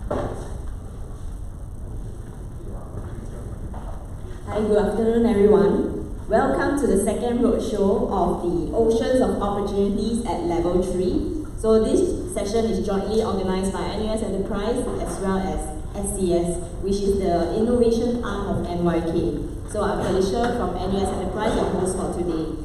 Hi, good afternoon everyone. Welcome to the second roadshow of the Oceans of Opportunities at Level 3. So this session is jointly organized by NUS Enterprise as well as SCS, which is the innovation arm of NYK. So I'm Felicia from NUS Enterprise, your host for today.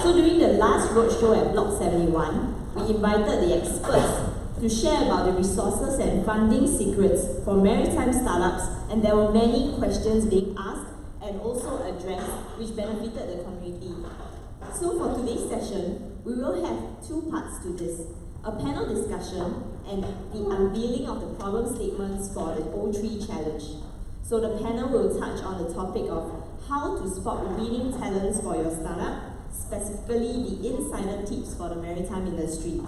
So during the last roadshow at Block 71, we invited the experts to share about the resources and funding secrets for maritime startups, and there were many questions being asked and also addressed which benefited the community. So for today's session, we will have two parts to this: a panel discussion and the unveiling of the problem statements for the O3 challenge. So the panel will touch on the topic of how to spot winning talents for your startup, specifically the insider tips for the maritime industry.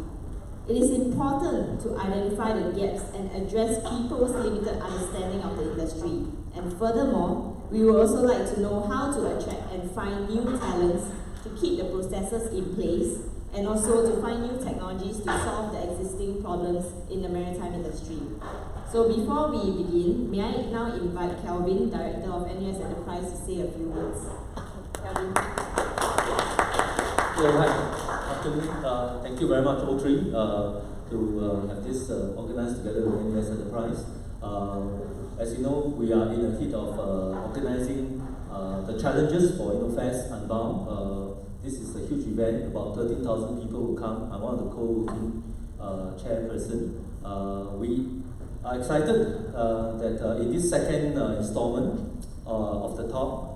It is important to identify the gaps and address people's limited understanding of the industry. And furthermore, we would also like to know how to attract and find new talents to keep the processes in place, and also to find new technologies to solve the existing problems in the maritime industry. So before we begin, may I now invite Kelvin, Director of NUS Enterprise, to say a few words. Kelvin. Hi. Afternoon. Thank you very much, O3, to have this organized together with NUS Enterprise. As you know, we are in the heat of organizing the challenges for InnoFest Unbound. This is a huge event, about 13,000 people will come. I'm one of the co-working chairperson. We are excited that in this second installment of the talk,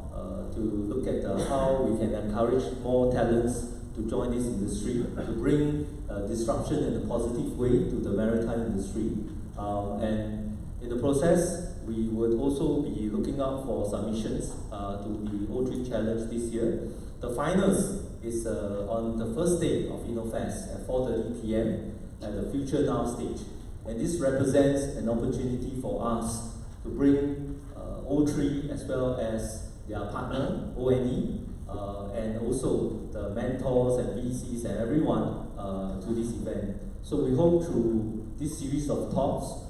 to look at how we can encourage more talents to join this industry, to bring disruption in a positive way to the maritime industry. And in the process, we would also be looking out for submissions to the O3 Challenge this year. The finals is on the first day of InnoFest at 4:30 p.m. at the Future Now stage. And this represents an opportunity for us to bring O3 as well as their partner, ONE, and also the mentors and VCs and everyone to this event. So we hope through this series of talks,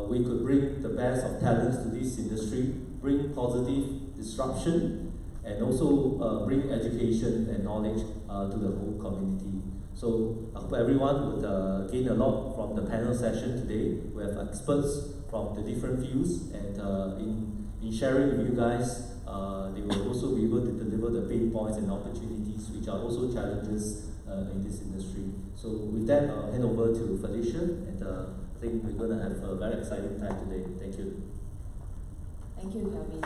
we could bring the best of talents to this industry, bring positive disruption, and also bring education and knowledge to the whole community. So I hope everyone would gain a lot from the panel session today. We have experts from the different fields, and in sharing with you guys, they will also be able to deliver the pain points and opportunities, which are also challenges in this industry. So with that, I'll hand over to Felicia, and I think we're going to have a very exciting time today. Thank you. Thank you, Kelvin.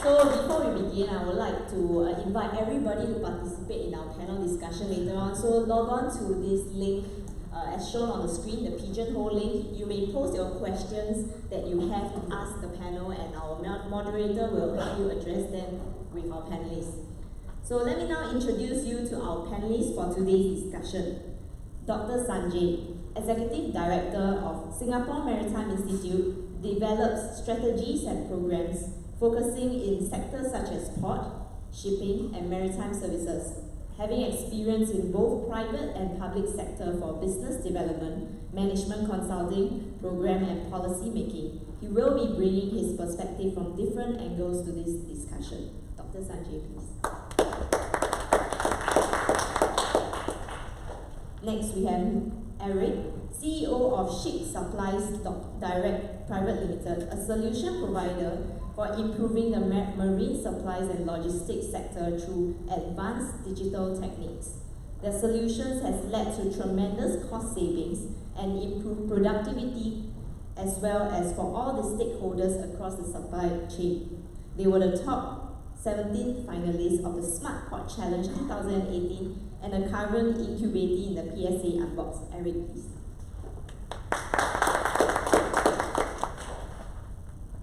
So before we begin, I would like to invite everybody to participate in our panel discussion later on. So log on to this link as shown on the screen, the pigeonhole link. You may post your questions that you have to ask the panel, and our moderator will help you address them with our panelists. So let me now introduce you to our panelists for today's discussion. Dr. Sanjay, Executive Director of Singapore Maritime Institute, develops strategies and programs focusing in sectors such as port, shipping, and maritime services. Having experience in both private and public sector for business development, management consulting, program and policy making, he will be bringing his perspective from different angles to this discussion. Dr. Sanjay, please. Next, we have Eric, CEO of Ship Supplies Direct Private Limited, a solution provider for improving the marine supplies and logistics sector through advanced digital techniques. Their solutions has led to tremendous cost savings and improved productivity, as well as for all the stakeholders across the supply chain. They were the top 17 finalists of the Smart Port Challenge 2018 and are currently incubating in the PSA Unbox. Eric, please.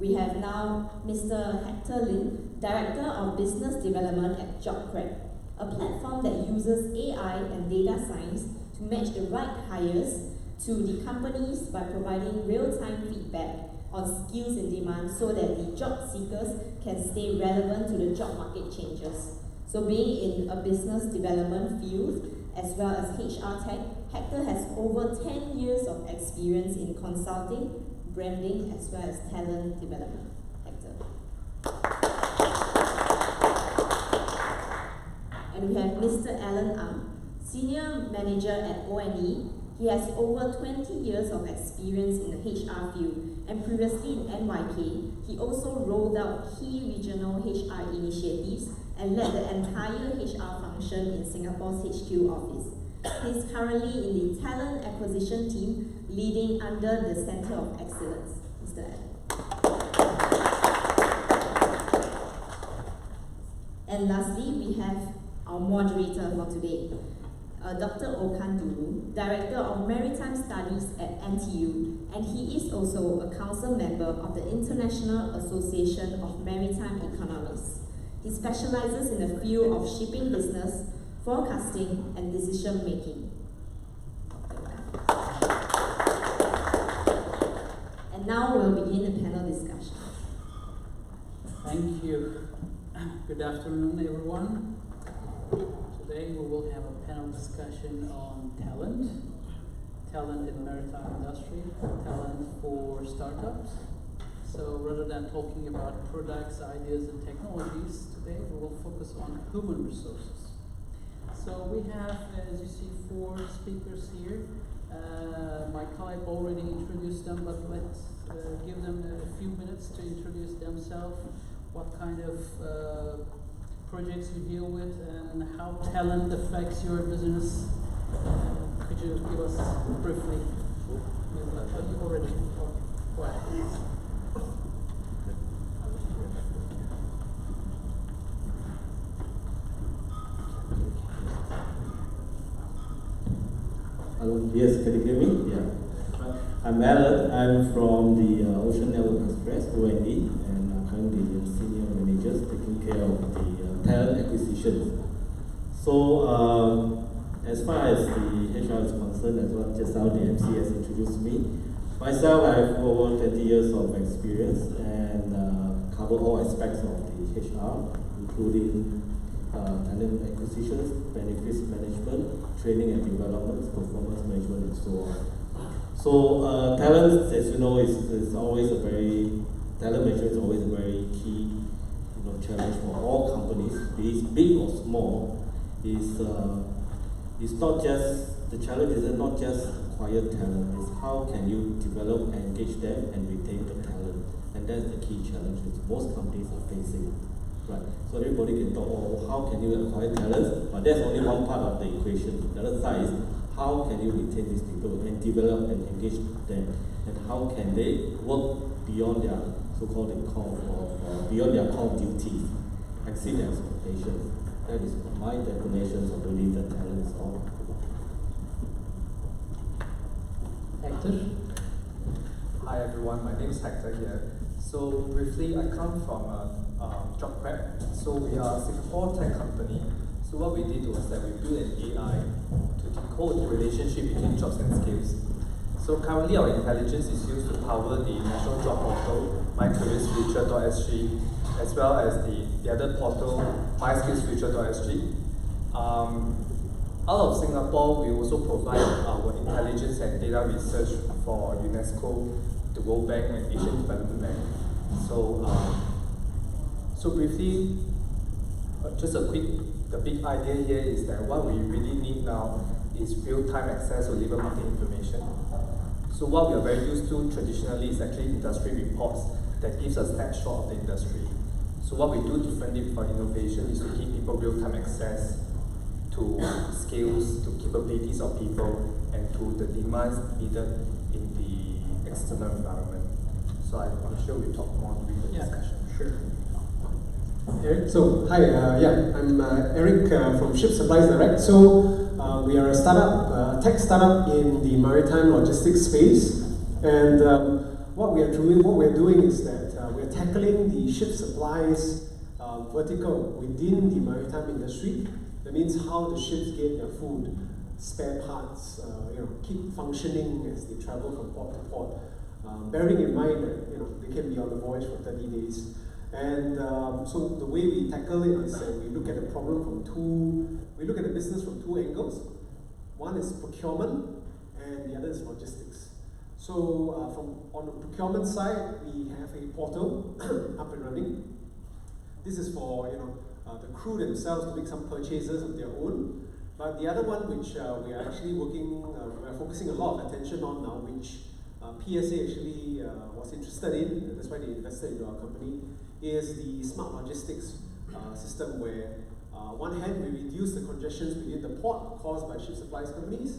We have now Mr. Hector Lin, Director of Business Development at JobCrab, a platform that uses AI and data science to match the right hires to the companies by providing real-time feedback on skills in demand so that the job seekers can stay relevant to the job market changes. So being in a business development field as well as HR Tech, Hector has over 10 years of experience in consulting, branding, as well as talent development. Hector. And we have Mr. Alan Ang, Senior Manager at O&E. He has over 20 years of experience in the HR field, and previously in NYK, he also rolled out key regional HR initiatives and led the entire HR function in Singapore's HQ office. He is currently in the talent acquisition team, leading under the Centre of Excellence. Mr. Alan. And lastly, we have our moderator for today, Dr. Okan Dulu, Director of Maritime Studies at NTU, and he is also a council member of the International Association of Maritime Economists. He specializes in the field of shipping business, forecasting, and decision making. And now we'll begin the panel discussion. Thank you. Good afternoon, everyone. Today we will have a panel discussion on talent in the maritime industry, talent for startups. So rather than talking about products, ideas, and technologies, today we will focus on human resources. So we have, as you see, 4 speakers here. My colleague already introduced them, but let's give them a few minutes to introduce themselves, what kind of projects you deal with, and how talent affects your business. Could you give us briefly? You already. Go ahead. Hello, yes, can you hear me? Yeah. I'm Alan. I'm from the Ocean Network Express, O&E, and I'm currently the senior manager taking care of the talent acquisition. So, as far as the HR is concerned, as well, just how the MC has introduced me, myself, I have over 20 years of experience and cover all aspects of the HR, including talent acquisitions, benefits management, training and development, performance management, and so on. So talent, as you know, is always a very, talent management is always a very key challenge for all companies, be it big or small. It's not just, the challenge is not just acquire talent, it's how can you develop, engage them, and retain the talent. And that's the key challenge that most companies are facing. Right. So everybody can talk, how can you acquire talent? But that's only one part of the equation. The other side is how can you retain these people and develop and engage them, and how can they work beyond their so-called core or beyond their core duties, exceed their expectations. That is my definition of really the talent is all. Hector? Hi everyone, my name is Hector here. So briefly, I come from job prep. So we are a Singapore tech company. So what we did was that we built an AI to decode the relationship between jobs and skills. So currently our intelligence is used to power the national job portal, mycareersfuture.sg, as well as the other portal, myskillsfuture.sg. Out of Singapore, we also provide our intelligence and data research for UNESCO, the World Bank, and Asian Development Bank. So briefly, just the big idea here is that what we really need now is real-time access to labor market information. So what we are very used to traditionally is actually industry reports that gives a snapshot of the industry. So what we do differently for innovation is to give people real-time access to skills, to capabilities of people, and to the demands needed in the external environment. So I'm sure we'll talk more during the discussion. Sure. Eric, so hi, I'm Eric from Ship Supplies Direct. So we are a startup, tech startup in the maritime logistics space, and what we are doing is that we are tackling the ship supplies vertical within the maritime industry. That means how the ships get their food, spare parts, keep functioning as they travel from port to port. Bearing in mind that they can be on the voyage for 30 days. And so the way we tackle it is that we look at the problem we look at the business from 2 angles. One is procurement, and the other is logistics. So on the procurement side, we have a portal up and running. This is for the crew themselves to make some purchases of their own. But the other one, which we are actually we're focusing a lot of attention on now, which PSA actually was interested in, that's why they invested into our company, is the smart logistics system where on one hand we reduce the congestions within the port caused by ship supplies companies.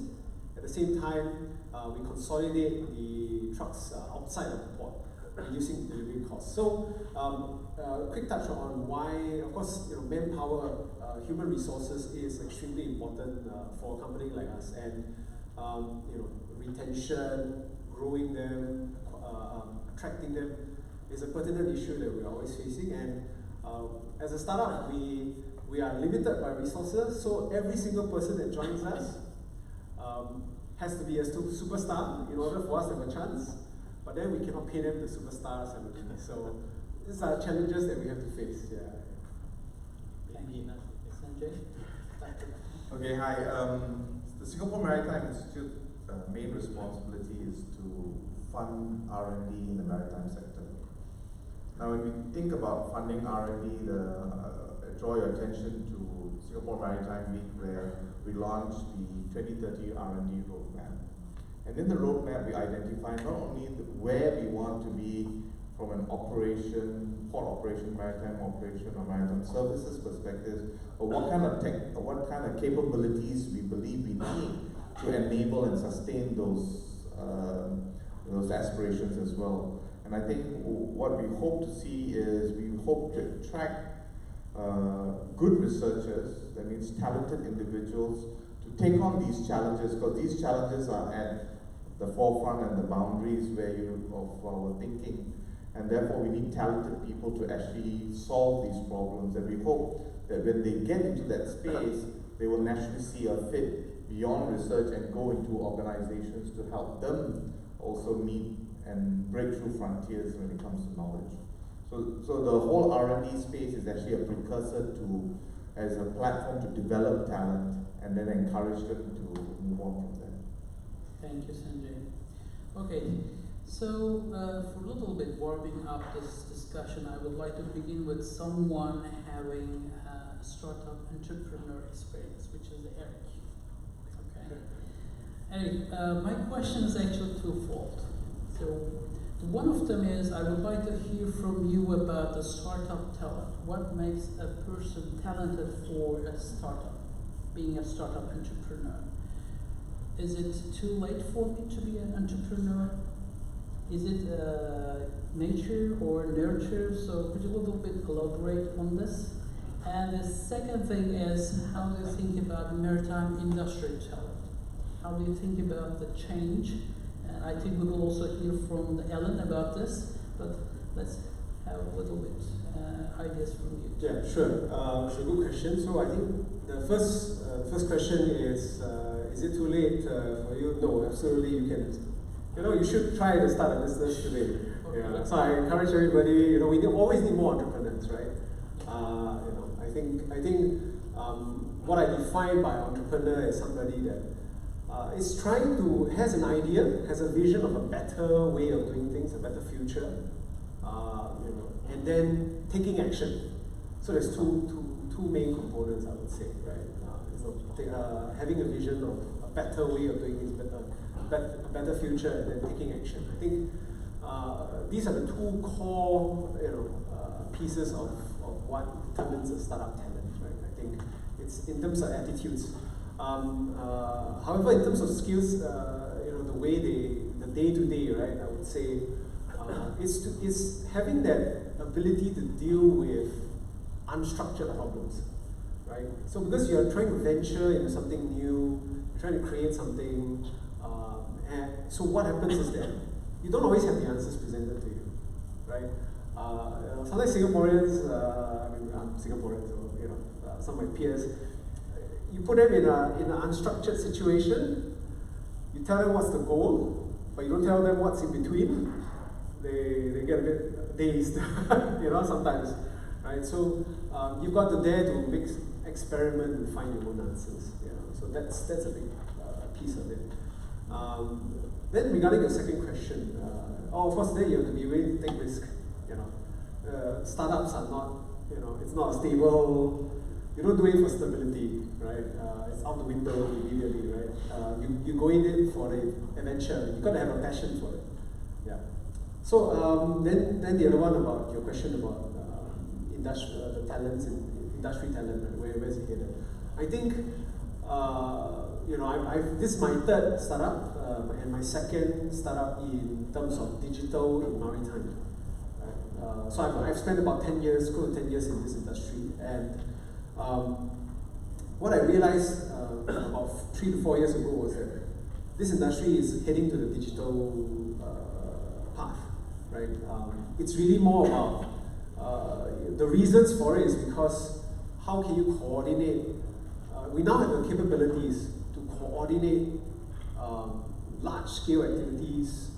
At the same time, we consolidate the trucks outside of the port, reducing delivery costs. So, quick touch on why, of course, manpower, human resources is extremely important for a company like us, and retention, growing them, attracting them is a pertinent issue that we are always facing. And as a startup, we are limited by resources, so every single person that joins us has to be a superstar in order for us to have a chance. But then we cannot pay them the superstars and everything. So these are challenges that we have to face. Yeah. Thank you. Sanjay? Okay, hi. The Singapore Maritime Institute main responsibility is to fund R&D in the maritime sector. Now, when we think about funding R&D, draw your attention to Singapore Maritime Week, where we launched the 2030 R&D roadmap. And in the roadmap, we identify not only where we want to be from an operation, port operation, maritime operation, or maritime services perspective, but what kind of capabilities we believe we need to enable and sustain those aspirations as well. And I think what we hope to see is we hope to attract good researchers, that means talented individuals, to take on these challenges, because these challenges are at the forefront and the boundaries of our thinking. And therefore we need talented people to actually solve these problems. And we hope that when they get into that space, they will naturally see a fit beyond research and go into organizations to help them also meet and break through frontiers when it comes to knowledge. So the whole R&D space is actually a precursor as a platform to develop talent and then encourage them to move on from there. Thank you, Sanjay. Okay, so for a little bit warming up this discussion, I would like to begin with someone having a startup entrepreneur experience, which is Eric. Okay. Eric, my question is actually twofold. So one of them is, I would like to hear from you about the startup talent. What makes a person talented for a startup, being a startup entrepreneur? Is it too late for me to be an entrepreneur? Is it nature or nurture? So could you a little bit elaborate on this? And the second thing is, how do you think about maritime industry talent? How do you think about the change? And I think we will also hear from Ellen about this, but let's have a little bit ideas from you. Yeah, sure. It's a good question. So I think the first question is it too late for you? No, absolutely you can. You should try to start a business today. Okay. Yeah. So I encourage everybody. We always need more entrepreneurs, right? I think what I define by entrepreneur is somebody that is has an idea, has a vision of a better way of doing things, a better future, and then taking action. So there's two main components, I would say, right? Having a vision of a better way of doing things, a better future, and then taking action. I think these are the two core, pieces of what determines a startup talent, right? I think it's in terms of attitudes. However, in terms of skills, the way the day-to-day, right? I would say is having that ability to deal with unstructured problems, right? So because you're trying to venture into something new, you're trying to create something, and so what happens is that you don't always have the answers presented to you, right? Sometimes Singaporeans, I'm Singaporean, so some of my peers, you put them in an unstructured situation, you tell them what's the goal, but you don't tell them what's in between. They get a bit dazed, sometimes, right? So you've got to dare to experiment and find your own answers. So that's a big piece of it. Then regarding the second question, of course, then you have to be willing to take risk. You know, startups are not, you know, it's not a stable. You don't do it for stability, right? It's out the window immediately, right? You go in it for the adventure. You got to have a passion for it. Yeah. So then the other one about your question about the talents in industry talent, right? Where's it headed? I think you know, this is my third startup and my second startup in terms of digital in maritime. Right? So I've spent about 10 years, close to 10 years in this industry, and what I realized about 3 to 4 years ago was that this industry is heading to the digital path, right? It's really more about the reasons for it is because how can you coordinate? We now have the capabilities to coordinate large-scale activities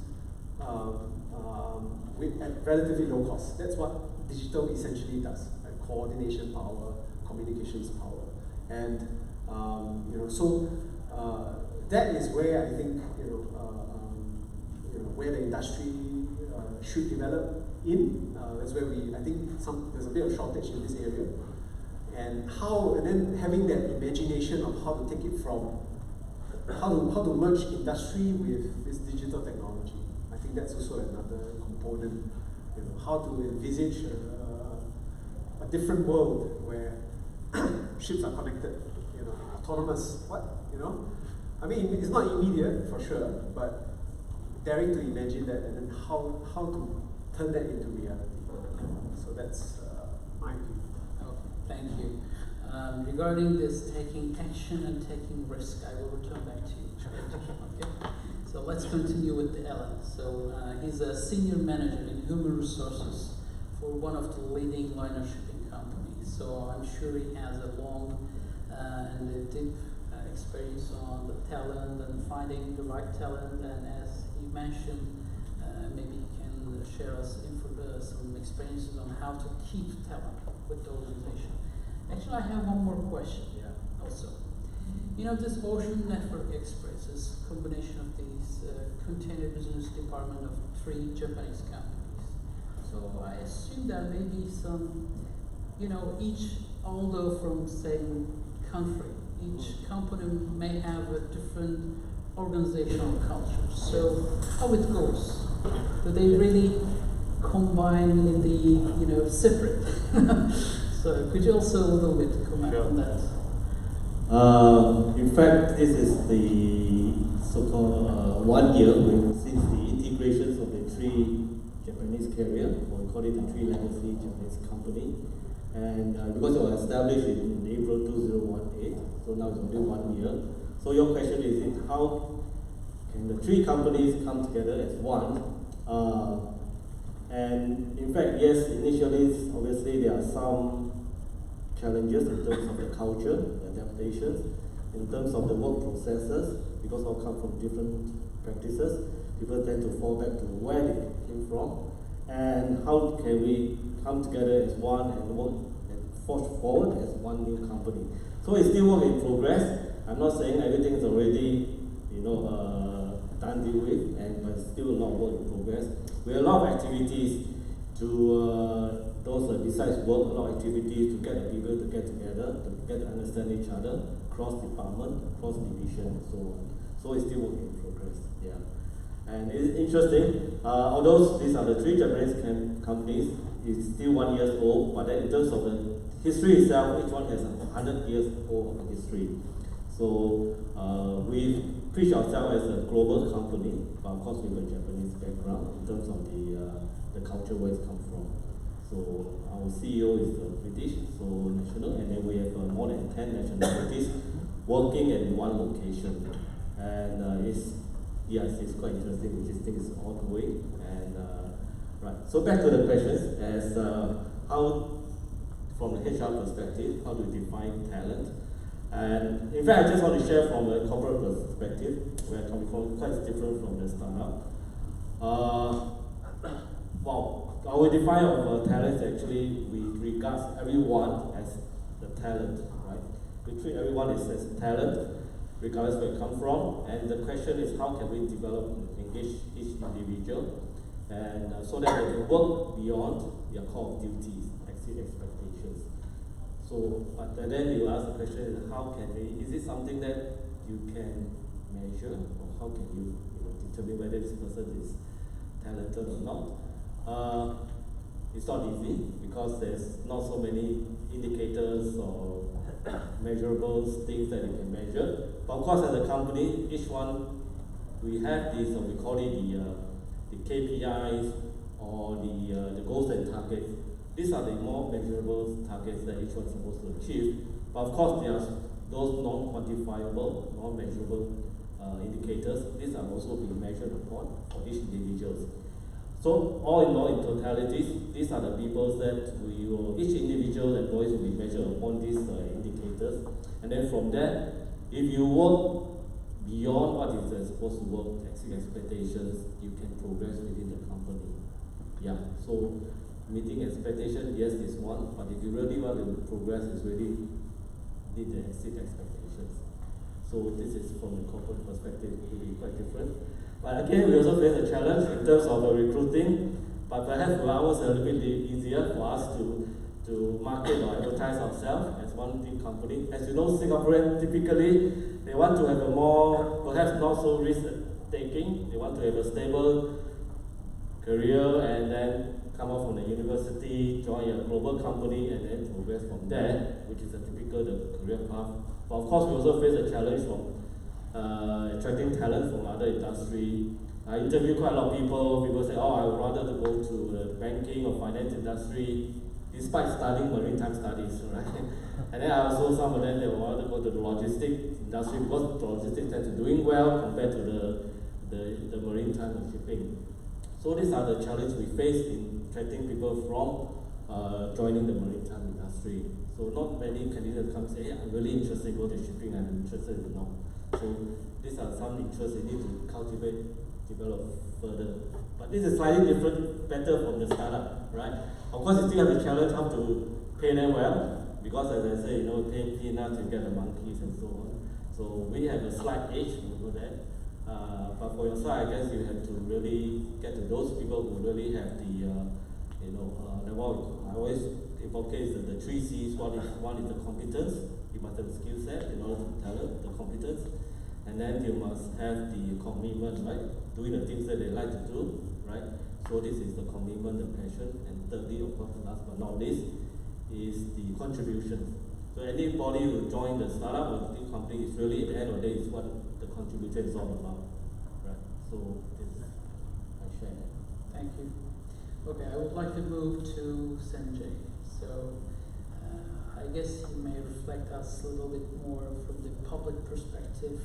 at relatively low cost. That's what digital essentially does: right? Coordination power, communications power, and you know. So that is where I think where the industry should develop in. That's where I think there's a bit of shortage in this area. And then having that imagination of how to take it from, how to merge industry with this digital technology. I think that's also another component. You know, how to envisage a different world where ships are connected. You know, autonomous. What? You know, I mean, it's not immediate for sure, but daring to imagine that and then how to turn that into reality. So that's my view. Thank you. Regarding this taking action and taking risk, I will return back to you. Okay. So let's continue with Alan. So he's a senior manager in human resources for one of the leading liner shipping companies. So I'm sure he has a long and a deep experience on the talent and finding the right talent. And as he mentioned, maybe he can share us some experiences on how to keep talent with the organization. Actually, I have one more question. Yeah. Also, you know, this Ocean Network Express is a combination of these container business department of 3 Japanese companies. So I assume there may be some, you know, although from same country, each company may have a different organizational culture. So how it goes? Do they really combine in the, you know, separate? So could you also a little bit comment on that? In fact, this is the so-called 1 year since the integrations of the 3 Japanese carrier, or we call it the 3 legacy Japanese company. And because it was established in April 2018, so now it's only 1 year. So your question is, how can the 3 companies come together as one? And in fact, yes, initially, obviously, there are some challenges in terms of the culture, the adaptations, in terms of the work processes, because all come from different practices. People tend to fall back to where they came from, and how can we come together as one and work and forge forward as one new company. So it's still work in progress. I'm not saying everything is already, you know, done deal with, but still a lot of work in progress. We have a lot of activities to besides work, a lot of activities to get the people to get together, to get to understand each other, cross department, cross division, and so on. So it's still work in progress. Yeah, and it's interesting. Although these are the 3 Japanese companies, it's still 1 year old, but then in terms of the history itself, each one has 100 years old of history. So we preach ourselves as a global company, but of course with a Japanese background in terms of the culture where it comes from. So our CEO is British, so national, and then we have more than 10 nationalities working at one location. And it's quite interesting, which is things all the way. And right, so back to the questions as how, from the HR perspective, how do we define talent? And in fact, I just want to share from a corporate perspective, where I come from, quite different from the startup. Well, our define of talent actually, we regard everyone as the talent, right? We treat everyone as talent. regardless where it comes from. And the question is, how can we develop and engage each individual, and so that they can work beyond their core duties, exceed expectations. So, but then you ask the question: how can we? Is it something that you can measure, or how can you, determine whether this person is talented or not? It's not easy because there's not so many indicators or measurables, things that you can measure. But of course, as a company, each one, we have this, we call it the KPIs or the goals and targets. These are the more measurable targets that each one is supposed to achieve. But of course, there are those non-quantifiable, non-measurable indicators. These are also being measured upon for each individual. So all in all, in totality, these are the people that each individual employees will be measured upon these indicators. And then from there, if you work beyond what is supposed to work, exceed expectations, you can progress within the company. Yeah, so meeting expectations, yes, is one, but if you really want to progress, it's really need to exceed expectations. So this is from the corporate perspective, it will be quite different. But again, we also face a challenge in terms of recruiting, but perhaps for ours a little bit easier for us to market or advertise ourselves as one big company. As you know, Singaporeans typically, they want to have a more, perhaps not so risk-taking. They want to have a stable career and then come out from the university, join a global company, and then progress from there, which is a typical career path. But of course, we also face a challenge from attracting talent from other industry. I interview quite a lot of people. People say, oh, I would rather to go to the banking or finance industry, despite studying maritime studies, right? And then I also, some of them, they want to go to the logistics industry because the logistics tends to doing well compared to the maritime and shipping. So these are the challenges we face in attracting people from joining the maritime industry. So not many candidates come say, hey, I'm really interested in go to shipping, I'm interested in law. So these are some interests you need to cultivate, develop further. But this is slightly different, better from the startup, right? Of course, you still have the challenge how to pay them well, because as I say, pay peanuts to get the monkeys and so on. So we have a slight edge over that. But for your side, I guess you have to really get to those people who really have the, what I always advocate the 3 C's. One is the competence. You must have a skill set in order to talent, the competence. And then you must have the commitment, right? Doing the things that they like to do, right? So this is the commitment, the passion. And thirdly, of course, last but not least, is the contribution. So anybody who join the startup or the big company is really, at the end of the day, is what the contribution is all about, right? So this I share. Thank you. Okay, I would like to move to Sanjay. So I guess you may reflect us a little bit more from the public perspective,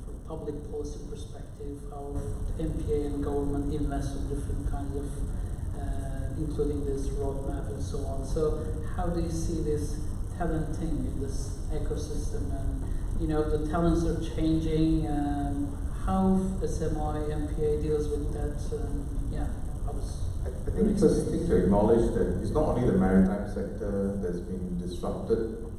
from public policy perspective, how MPA and government invest in different kinds of, including this roadmap and so on. So how do you see this talenting in this ecosystem? And the talents are changing. How SMI MPA deals with that? I think it's first thing to acknowledge that it's not only the maritime sector that's been disrupted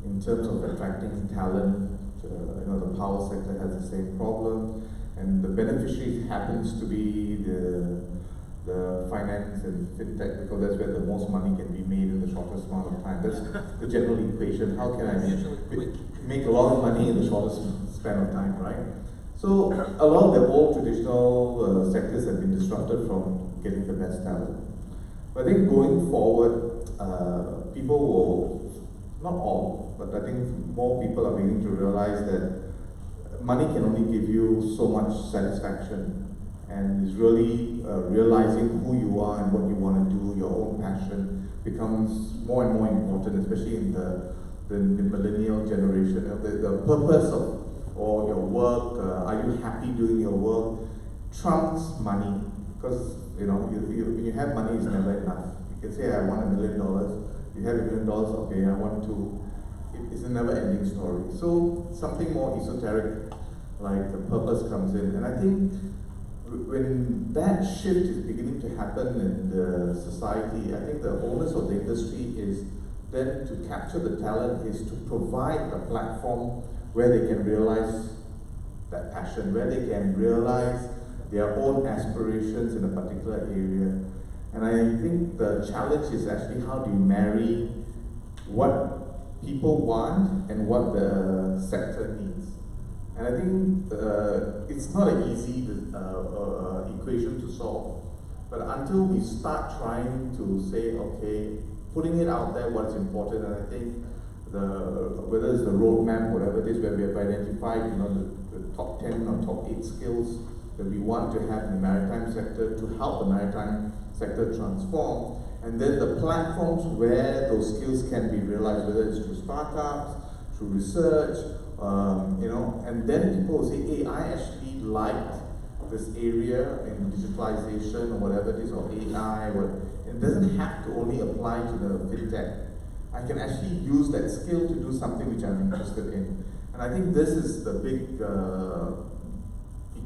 in terms of attracting talent. The power sector has the same problem, and the beneficiary happens to be the finance and fintech, because that's where the most money can be made in the shortest amount of time. That's the general equation. How can I make a lot of money in the shortest span of time, right? So a lot of the old traditional sectors have been disrupted from getting the best talent. But I think going forward, people will, not all, but I think more people are beginning to realize that money can only give you so much satisfaction, and it's really realizing who you are and what you want to do, your own passion becomes more and more important, especially in the millennial generation. The purpose of or your work, are you happy doing your work, trumps money, because when you have money, it's never enough. You can say, I want $1 million. You have $1 million, okay, I want to. It's a never-ending story. So something more esoteric, like the purpose, comes in, and I think when that shift is beginning to happen in the society, I think the onus of the industry is then to capture the talent, is to provide a platform where they can realize that passion, where they can realize their own aspirations in a particular area. And I think the challenge is actually how do you marry what people want and what the sector needs. And I think it's not an easy equation to solve. But until we start trying to say, okay, putting it out there, what's important, and I think whether it's the roadmap, whatever it is, where we have identified, the top 10 or top 8 skills that we want to have in the maritime sector to help the maritime sector transform, and then the platforms where those skills can be realized, whether it's through startups, through research, and then people will say, hey, I actually liked this area in digitalization or whatever it is, or AI, it doesn't have to only apply to the fintech. I can actually use that skill to do something which I'm interested in. And I think this is the big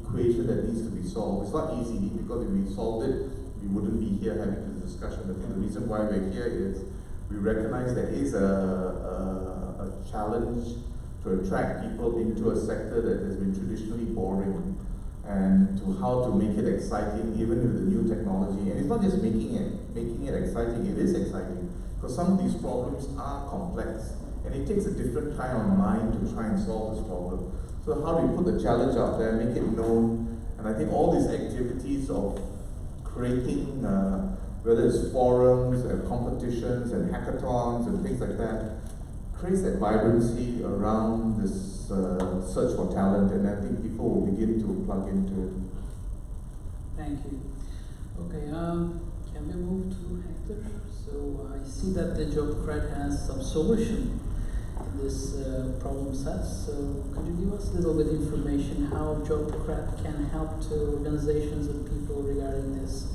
equation that needs to be solved. It's not easy, because if we solved it, we wouldn't be here having this discussion. I think the reason why we're here is we recognize there is a challenge to attract people into a sector that has been traditionally boring, and to how to make it exciting even with the new technology. And it's not just making it exciting, it is exciting, because some of these problems are complex, and it takes a different kind of mind to try and solve this problem. So how do we put the challenge out there, make it known? And I think all these activities of creating, whether it's forums and competitions and hackathons and things like that, creates that vibrancy around this search for talent, and I think people will begin to plug into it. Thank you. Okay, can we move to Hector? So I see that the JobCred has some solution to this problem set. So could you give us a little bit of information how JobCred can help to organizations and people regarding this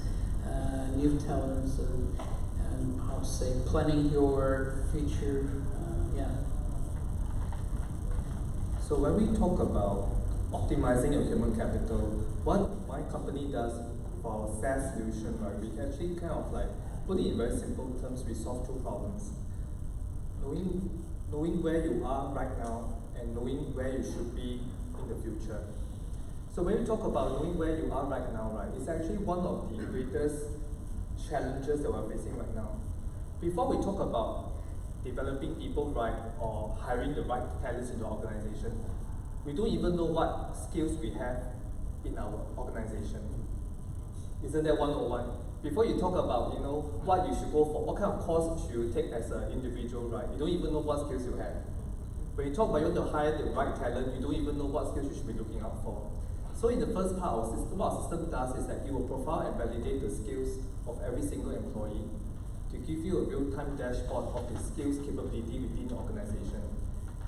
new talents and how to say planning your future? So when we talk about optimizing your human capital, what my company does for our SaaS solution, right, we actually kind of like put it in very simple terms, we solve two problems. Knowing where you are right now and knowing where you should be in the future. So when we talk about knowing where you are right now, right, it's actually one of the greatest challenges that we're facing right now. Before we talk about developing people right or hiring the right talents in the organization, we don't even know what skills we have in our organization. Isn't that 101? Before you talk about what you should go for, what kind of course should you take as an individual, right? You don't even know what skills you have. When you talk about you want to hire the right talent, you don't even know what skills you should be looking out for. So in the first part, what our system does is that it will profile and validate the skills of every single employee to give you a real-time dashboard of the skills capability within the organization.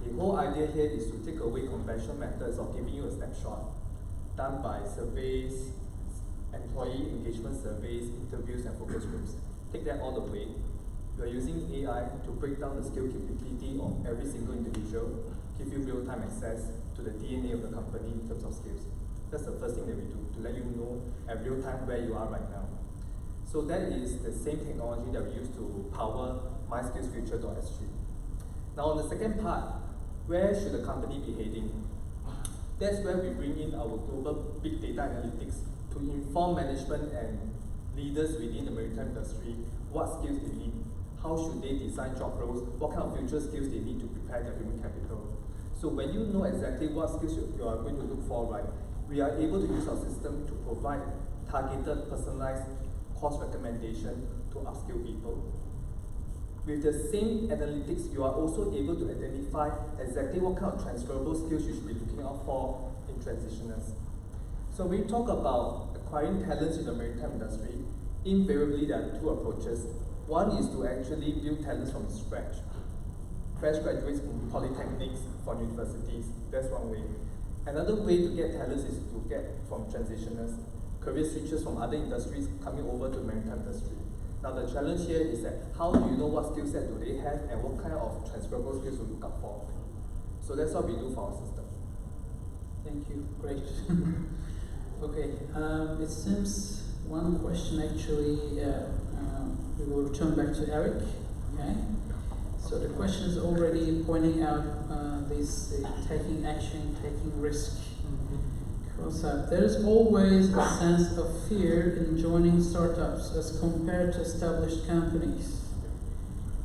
The whole idea here is to take away conventional methods of giving you a snapshot done by surveys, employee engagement surveys, interviews, and focus groups. Take that all the way. We are using AI to break down the skill capability of every single individual, give you real-time access to the DNA of the company in terms of skills. That's the first thing that we do, to let you know at real time where you are right now. So that is the same technology that we use to power myskillsfuture.sg. Now on the second part, where should the company be heading? That's where we bring in our global big data analytics to inform management and leaders within the maritime industry what skills they need, how should they design job roles, what kind of future skills they need to prepare their human capital. So when you know exactly what skills you are going to look for, right, we are able to use our system to provide targeted, personalized course recommendation to upskill people. With the same analytics, you are also able to identify exactly what kind of transferable skills you should be looking out for in transitioners. So when we talk about acquiring talents in the maritime industry, invariably there are two approaches. One is to actually build talents from scratch. Fresh graduates from polytechnics, from universities, that's one way. Another way to get talents is to get from transitioners, career switchers from other industries coming over to the maritime industry. Now the challenge here is that how do you know what skill set do they have and what kind of transferable skills to look out for? So that's what we do for our system. Thank you, great. Okay, it seems one question actually, we will return back to Eric, okay? So the question is already pointing out this taking action, taking risk concept. There is always a sense of fear in joining startups as compared to established companies.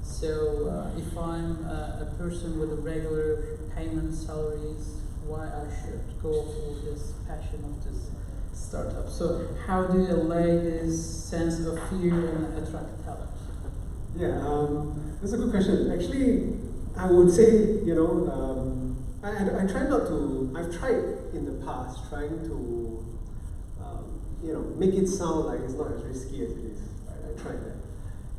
So if I'm a person with a regular payment salaries, why I should go for this passion of this startup? So how do you allay this sense of fear and attract talent? Yeah, that's a good question. Actually, I would say, you know, I try not to, I've tried in the past trying to, you know, make it sound like it's not as risky as it is. Right? I tried that.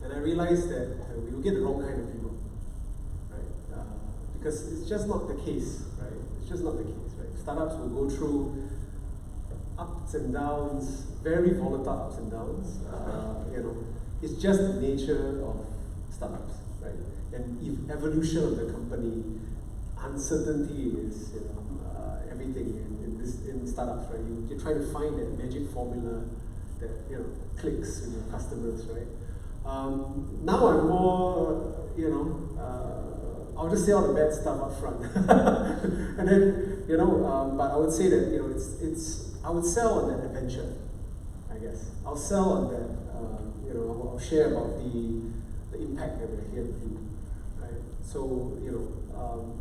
And I realized that we will get the wrong kind of people. Right? Because it's just not the case, right? It's just not the case, right? Startups will go through ups and downs, very volatile ups and downs. You know, it's just the nature of startups, right? And if evolution of the company, uncertainty is, you know, everything in startups, right? You're trying to find that magic formula that, you know, clicks with your customers, right? Now I'm more, you know, I'll just say all the bad stuff up front, and then, you know, but I would say that, you know, I would sell on that adventure, I guess. I'll sell on that, you know, I'll share about the impact that we're here to do, right? So, you know,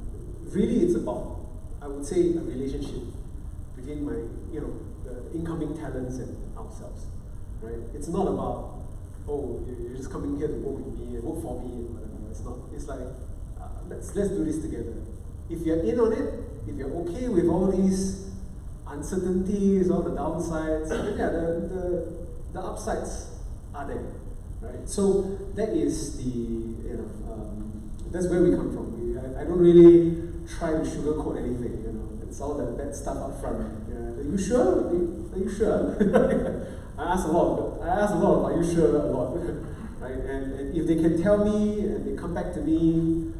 really it's about, I would say, a relationship between my, you know, the incoming talents and ourselves, right? It's not about, oh, you're just coming here to work with me and work for me and whatever. It's not. It's like, let's do this together. If you're in on it, if you're okay with all these uncertainties, all the downsides, then yeah, the upsides are there, right? So that is the, you know, that's where we come from. I don't really try to sugarcoat anything, you know. It's all that bad stuff up front. Are you sure? Are you sure? I ask a lot. Are you sure? A lot, right? And if they can tell me and they come back to me,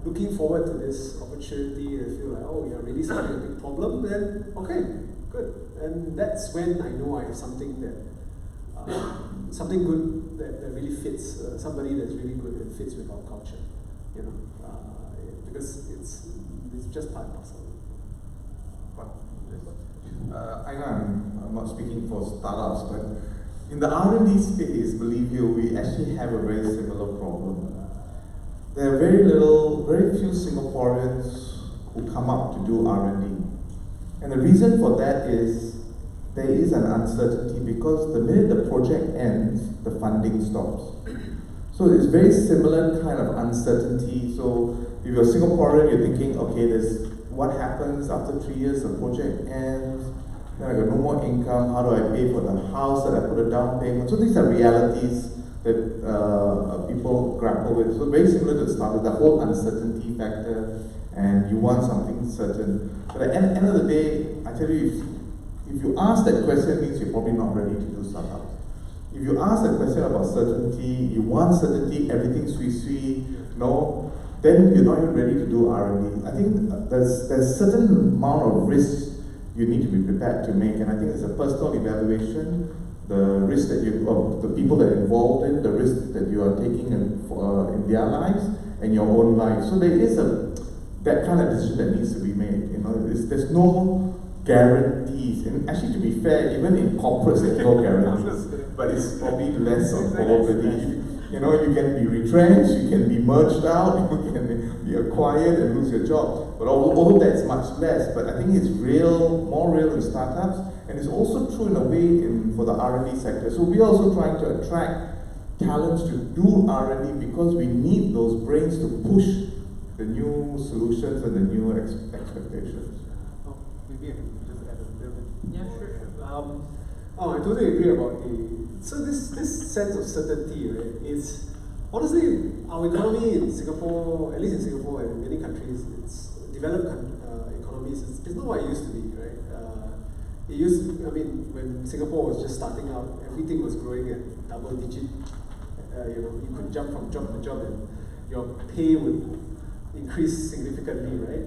looking forward to this opportunity, and feel like, oh, you're really solving a big problem, then okay, good. And that's when I know I have something that, something good that really fits, somebody that's really good and fits with our culture, you know, because it's just part and parcel. I know I'm not speaking for startups, but in the R&D space, believe you, we actually have a very similar problem. There are very few Singaporeans who come up to do R&D. And the reason for that is there is an uncertainty because the minute the project ends, the funding stops. So it's very similar kind of uncertainty. So if you're Singaporean, you're thinking, okay, what happens after 3 years, the project ends, then I got no more income, how do I pay for the house that I put a down payment? So these are realities that people grapple with. So very similar to the startup, the whole uncertainty factor, and you want something certain. But at the end of the day, I tell you, if you ask that question, it means you're probably not ready to do startups. If you ask a question about certainty, you want certainty, everything sweet, no, then you're not even ready to do R&D. I think there's certain amount of risks you need to be prepared to make, and I think it's a personal evaluation, the risk that the people that are involved in, the risk that you are taking in their lives and your own life. So there is that kind of decision that needs to be made. You know, there's no guarantees, and actually, to be fair, even in corporates there's no guarantees, but it's probably less of probability. You know, you can be retrenched, you can be merged out, you can be acquired and lose your job. But although that's much less, but I think it's more real in startups, and it's also true in a way for the R&D sector. So we're also trying to attract talents to do R&D because we need those brains to push the new solutions and the new expectations. Oh, maybe I can just add a little bit. Yeah, sure. I totally agree about so this sense of certainty, right? Is honestly our economy in Singapore, at least in Singapore and many countries, it's developed economies. It's not what it used to be, right? When Singapore was just starting out, everything was growing at double digit. You could jump from job to job, and your pay would increase significantly, right?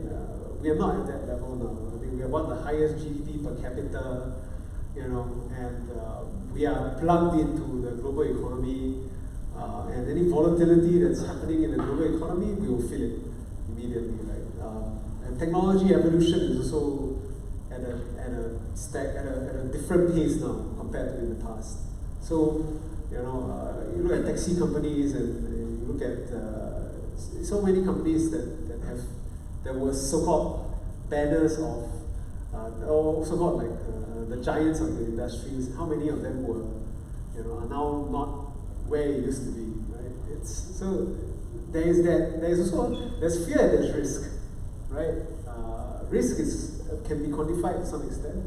We are not at that level now. I mean, we are one of the highest GDP per capita, and we are plugged into the global economy And any volatility that's happening in the global economy, we will feel it immediately, right? And technology evolution is also at a different pace now compared to in the past. So, you look at taxi companies and you look at so many companies that were so-called banners of, or so-called like the giants of the industries. How many of them were, are now not where it used to be, right? So there's fear and there's risk, right? Risk can be quantified to some extent.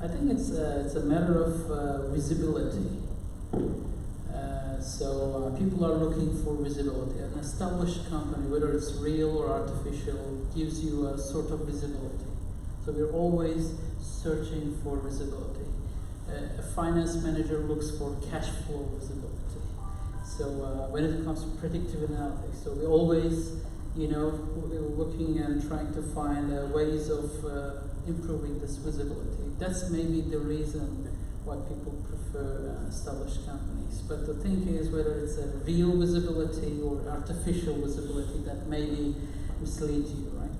I think it's a matter of visibility. So people are looking for visibility. An established company, whether it's real or artificial, gives you a sort of visibility. So we're always searching for visibility. A finance manager looks for cash flow visibility. So when it comes to predictive analytics, so we're always, we're looking and trying to find ways of improving this visibility. That's maybe the reason why people prefer established companies. But the thing is, whether it's a real visibility or artificial visibility, that maybe misleads you, right?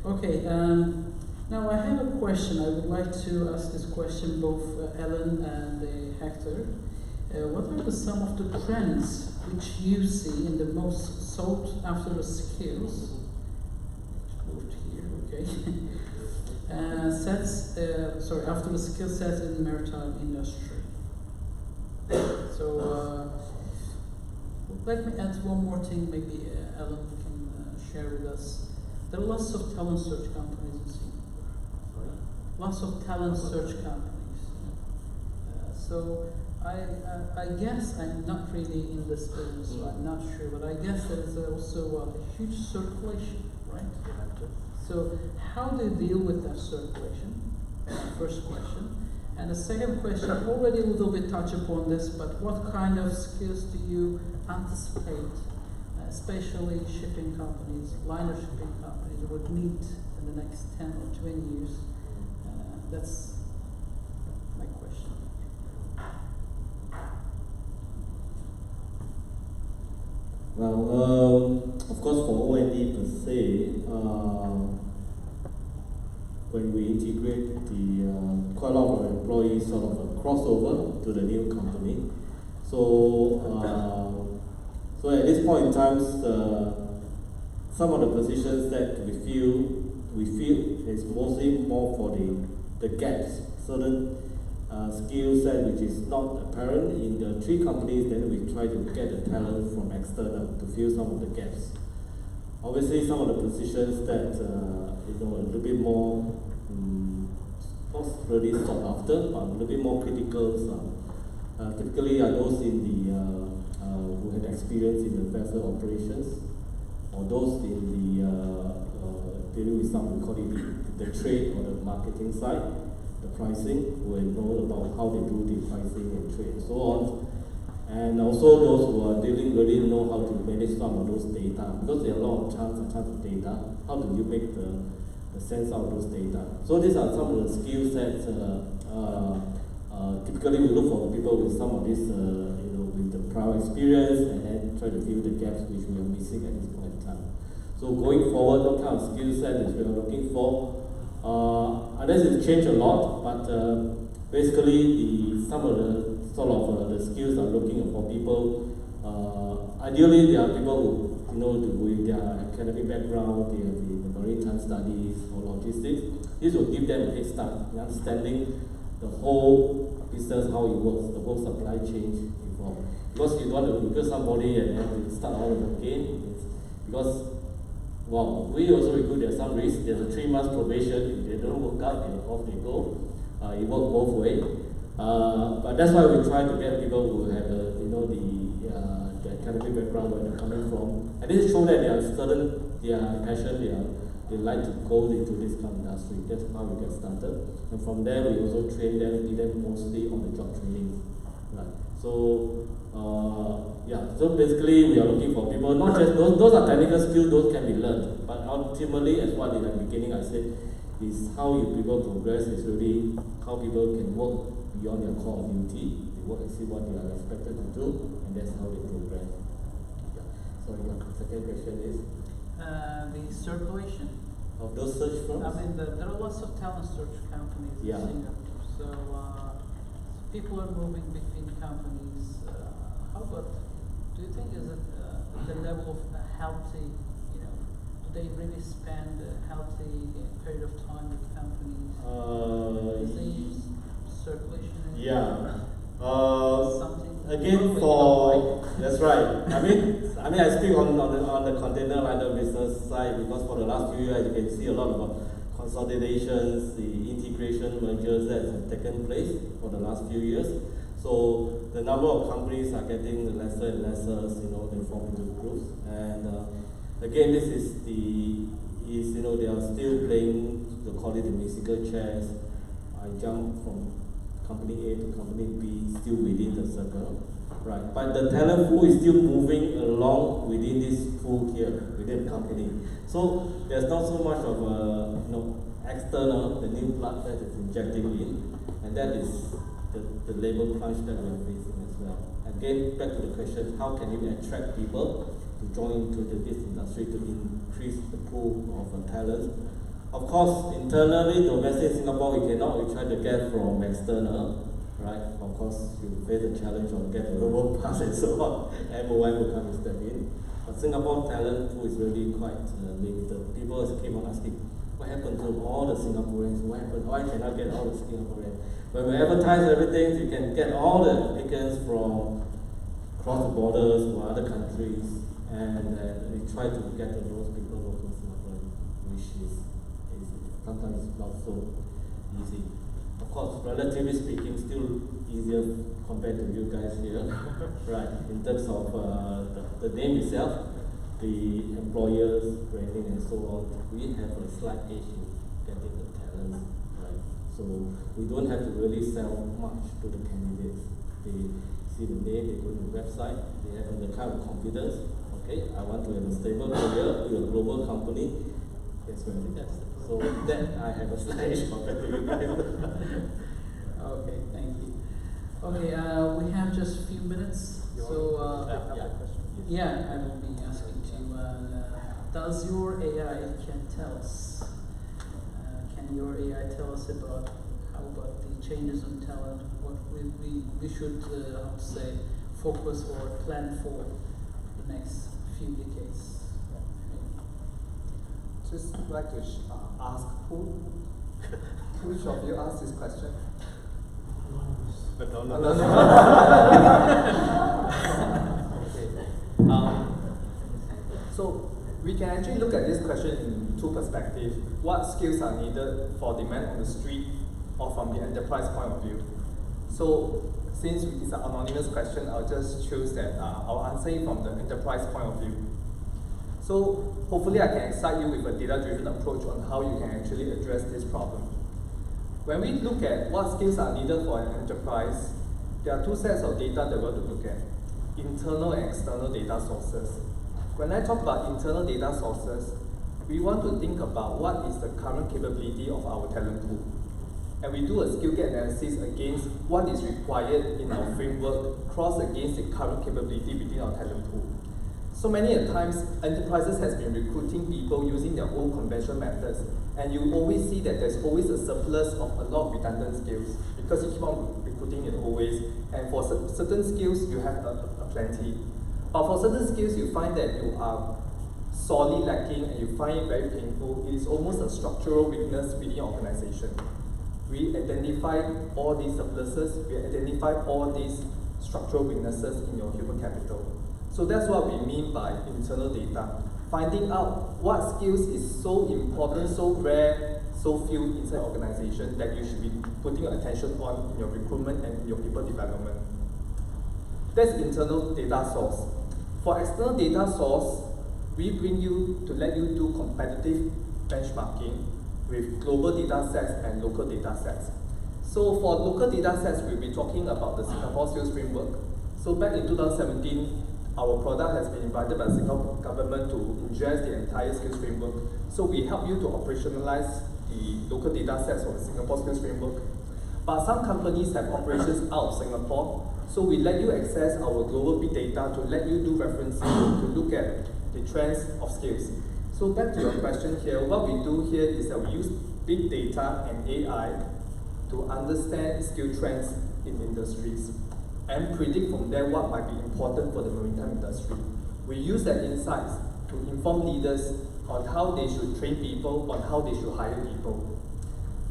Okay. Now I have a question. I would like to ask this question both Ellen and Hector. What are some of the trends which you see in the most sought after skills? Moved here, okay. After the skill sets in the maritime industry. So let me add one more thing. Maybe Ellen can share with us. There are lots of talent search companies in Singapore. Lots of talent search companies. So I guess I'm not really in this business, so I'm not sure, but I guess there's also a huge circulation, right? So how do you deal with that circulation? First question. And the second question, already a little bit touch upon this, but what kind of skills do you anticipate, especially shipping companies, liner shipping companies, would need in the next 10 or 20 years? That's my question. Well, of course, for O&D per se, when we integrate quite a lot of our employees sort of crossover to the new company. So at this point in time, some of the positions that we feel is mostly more for the gaps, certain skill set which is not apparent in the three companies. Then we try to get the talent from external to fill some of the gaps. Obviously, some of the positions that a little bit more not really sought after, but a little bit more critical. Typically, are those in who had experience in the vessel operations, or those in dealing with some, we call it the trade or the marketing side, the pricing, who know about how they do the pricing and trade and so on. And also those who are really know how to manage some of those data, because there are a lot of chunks of data. How do you make the sense out of those data? So these are some of the skill sets. Typically, we look for people with some of this, with the prior experience, and then try to fill the gaps which we are missing at this point in time. So going forward, what kind of skill set is we are looking for? Unless it's changed a lot, but basically some of the sort of the skills are looking for people. Ideally, there are people who, with their academic background, they have the maritime studies or logistics. This will give them a head start in understanding the whole business, how it works, the whole supply chain involved. Because you don't want to recruit somebody and have to start all over again. Because, well, we also recruit, there's some risk. There's a 3 months probation. If they don't work out, off they go. It works both ways. But that's why we try to get people who have the academic background where they're coming from, and this show that they are certain, their passion, they like to go into this kind of industry. That's how we get started, and from there we also train them, give them mostly on the job training, right? So so basically we are looking for people, not just those are technical skills, those can be learned, but ultimately, as what in the beginning I said, is how you people progress is really how people can work beyond their core duty. They work and see what they are expected to do, and that's how they progress. Yeah. So your second question is? The circulation. Of those search firms? I mean, there are lots of talent search companies Yeah. in Singapore, so people are moving between companies. How about, do you think is it the level of healthy, you know, do they really spend a healthy period of time with companies? Is the circulation? Yeah. Something Again, for that's right. I mean, I speak on the container liner business side because for the last few years you can see a lot of consolidations, the integration mergers that have taken place for the last few years. So the number of companies are getting lesser and lesser. You know, they form into groups. And again, this is you know, they are still playing, they call it the musical chairs. I jump from company A to company B, still within the circle, right? But the talent pool is still moving along within this pool here, within the company. So there's not so much of a, you know, external, the new blood that is injecting in, and that is the labor crunch that we are facing as well. Again, back to the question, how can you attract people to join into this industry to increase the pool of talent? Of course, internally, domestic Singapore, we try to get from external, right? Of course, you face the challenge of get the global pass and so on. MOI will come and step in. But Singapore talent pool is really quite limited. People keep on asking, what happened to all the Singaporeans? What happened? Why cannot get all the Singaporeans? When we advertise everything, you can get all the applicants from across the borders or other countries, and we try to get those people local Singaporeans, which is sometimes not so easy. Of course, relatively speaking, still easier compared to you guys here, right? In terms of the name itself, the employers, branding, and so on, we have a slight edge in getting the talent, right? So we don't have to really sell much to the candidates. They see the name, they go to the website, they have the kind of confidence. Okay, I want to have a stable career with a global company. That's where it is. So then I have a slight edge compared to you guys. Okay, thank you. Okay, we have just a few minutes. Yeah, I will be asking you, does your AI can tell us, can your AI tell us about how about the changes in talent, what we should, I would say, focus or plan for the next few decades? Just like to ask which of you asked this question? Okay. So we can actually look at this question in two perspectives. What skills are needed for the man on the street or from the enterprise point of view? So since it's an anonymous question, I'll just choose that I'll answer it from the enterprise point of view. So hopefully I can excite you with a data-driven approach on how you can actually address this problem. When we look at what skills are needed for an enterprise, there are two sets of data that we want to look at: internal and external data sources. When I talk about internal data sources, we want to think about what is the current capability of our talent pool. And we do a skill gap analysis against what is required in our framework, cross against the current capability within our talent pool. So many times, enterprises has been recruiting people using their own conventional methods, and you always see that there's always a surplus of a lot of redundant skills because you keep on recruiting it always. And for certain skills, you have a plenty. But for certain skills, you find that you are sorely lacking and you find it very painful. It is almost a structural weakness within your organization. We identify all these surpluses, we identify all these structural weaknesses in your human capital. So that's what we mean by internal data. Finding out what skills is so important, so rare, so few inside organization that you should be putting your attention on in your recruitment and your people development. That's internal data source. For external data source, we bring you to let you do competitive benchmarking with global data sets and local data sets. So for local data sets, we'll be talking about the Singapore Skills Framework. So back in 2017, our product has been invited by the Singapore government to ingest the entire skills framework. So we help you to operationalize the local data sets of the Singapore Skills Framework. But some companies have operations out of Singapore, so we let you access our global big data to let you do referencing to look at the trends of skills. So back to your question here, what we do here is that we use big data and AI to understand skill trends in industries and predict from there what might be important for the maritime industry. We use that insights to inform leaders on how they should train people, on how they should hire people.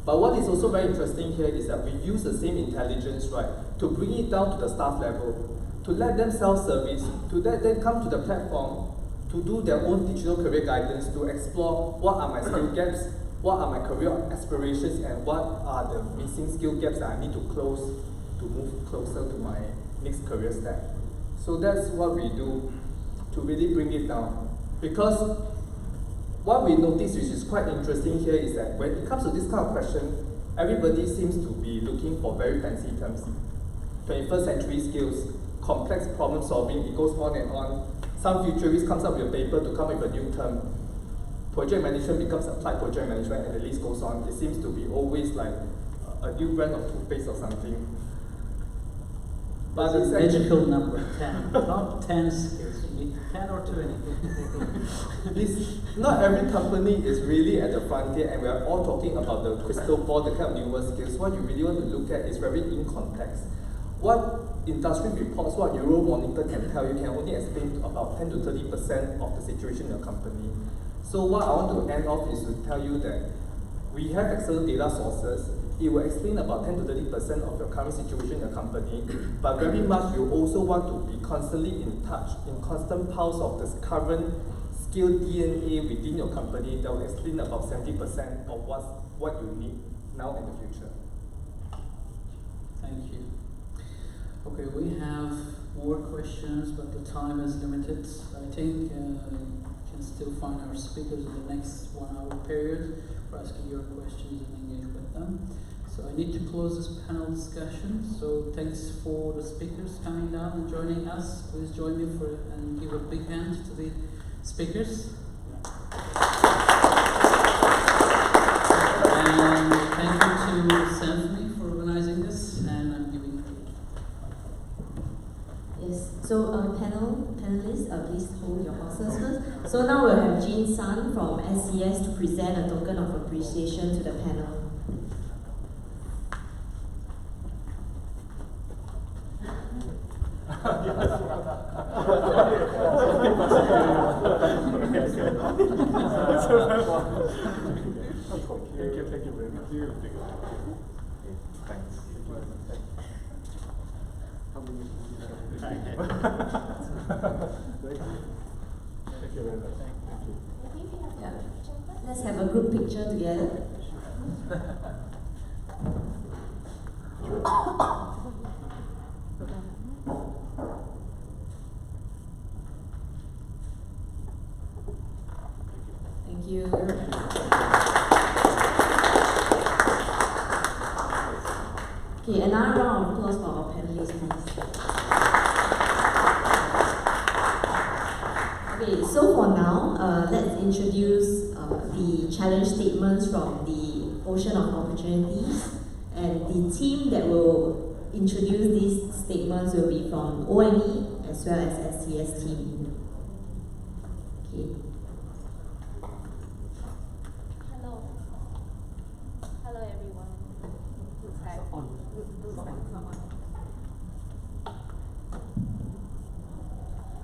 But what is also very interesting here is that we use the same intelligence, right, to bring it down to the staff level, to let them self-service, to let them come to the platform, to do their own digital career guidance, to explore what are my skill gaps, what are my career aspirations, and what are the missing skill gaps that I need to close to move closer to my next career step. So that's what we do to really bring it down. Because what we notice, which is quite interesting here, is that when it comes to this kind of question, everybody seems to be looking for very fancy terms. 21st century skills, complex problem solving, it goes on and on. Some futurist comes up with a paper to come up with a new term. Project management becomes applied project management, and the list goes on. It seems to be always like a new brand of toothpaste or something. But it's a magical number, 10. Not 10 skills, you need 10 or 20. Not every company is really at the frontier, and we are all talking about the crystal ball, the kind of newer skills. What you really want to look at is very in context. What industry reports, what Euromonitor can tell you, can only explain about 10 to 30% of the situation in your company. So what I want to end off is to tell you that we have external data sources. It will explain about 10 to 30% of your current situation in your company, but very much you also want to be constantly in touch, in constant pulse of this current skill DNA within your company that will explain about 70% of what you need now and in the future. Thank you. Okay, we have more questions, but the time is limited. I think we can still find our speakers in the next 1 hour period for asking your questions and engage with them. So I need to close this panel discussion. So thanks for the speakers coming down and joining us. Please join me and give a big hand to the speakers. And thank you to Symphony for organizing this, and I'm giving Yes, so panelists, please hold your horses first. So now we'll have Jean Sun from SCS to present a token of appreciation to the panel. Thank you very much. Thanks. Thank you very much. Yeah. Let's have a group picture together. Thank you. Okay, another round of applause for our panelists, please. Okay, so for now, let's introduce the challenge statements from the Ocean of Opportunities, and the team that will introduce these statements will be from OME as well as SCS team. Okay. Hello everyone.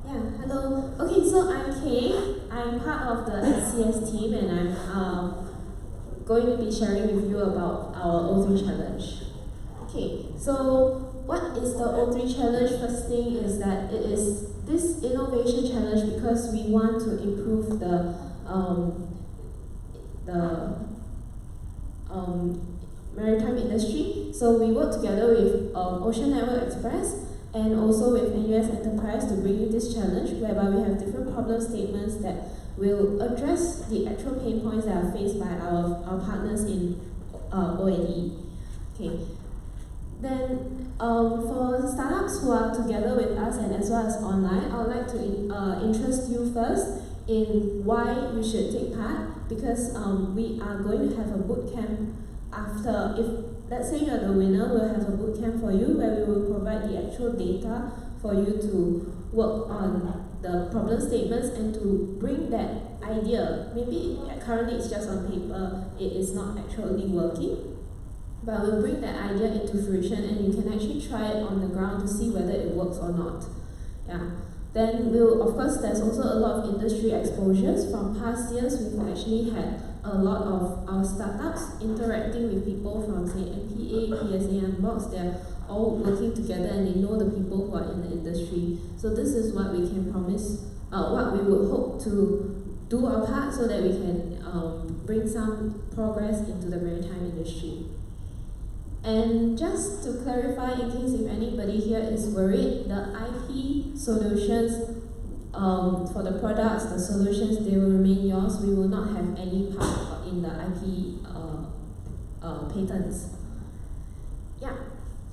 Yeah, hello. Okay, so I'm Kay. I'm part of the SCS team, and I'm going to be sharing with you about our O3 challenge. Okay, so what is the O3 challenge? First thing is that it is this innovation challenge because we want to improve the maritime industry. So we work together with Ocean Network Express and also with NUS Enterprise to bring you this challenge, whereby we have different problem statements that will address the actual pain points that are faced by our partners in ONE. Okay. Then for startups who are together with us and as well as online, I would like to interest you first in why you should take part, because we are going to have a boot camp after, if let's say you're the winner, we'll have a bootcamp for you where we will provide the actual data for you to work on the problem statements and to bring that idea. Maybe currently it's just on paper, it is not actually working, but we'll bring that idea into fruition and you can actually try it on the ground to see whether it works or not. Yeah. Then of course, there's also a lot of industry exposures. From past years, we've actually had a lot of our startups interacting with people from, say, MPA, PSA, and Box. They're all working together and they know the people who are in the industry. So this is what we can promise, what we would hope to do our part so that we can bring some progress into the maritime industry. And just to clarify, in case if anybody here is worried, the IP solutions for the products, the solutions, they will remain yours. We will not have any part in the IP patents. Yeah.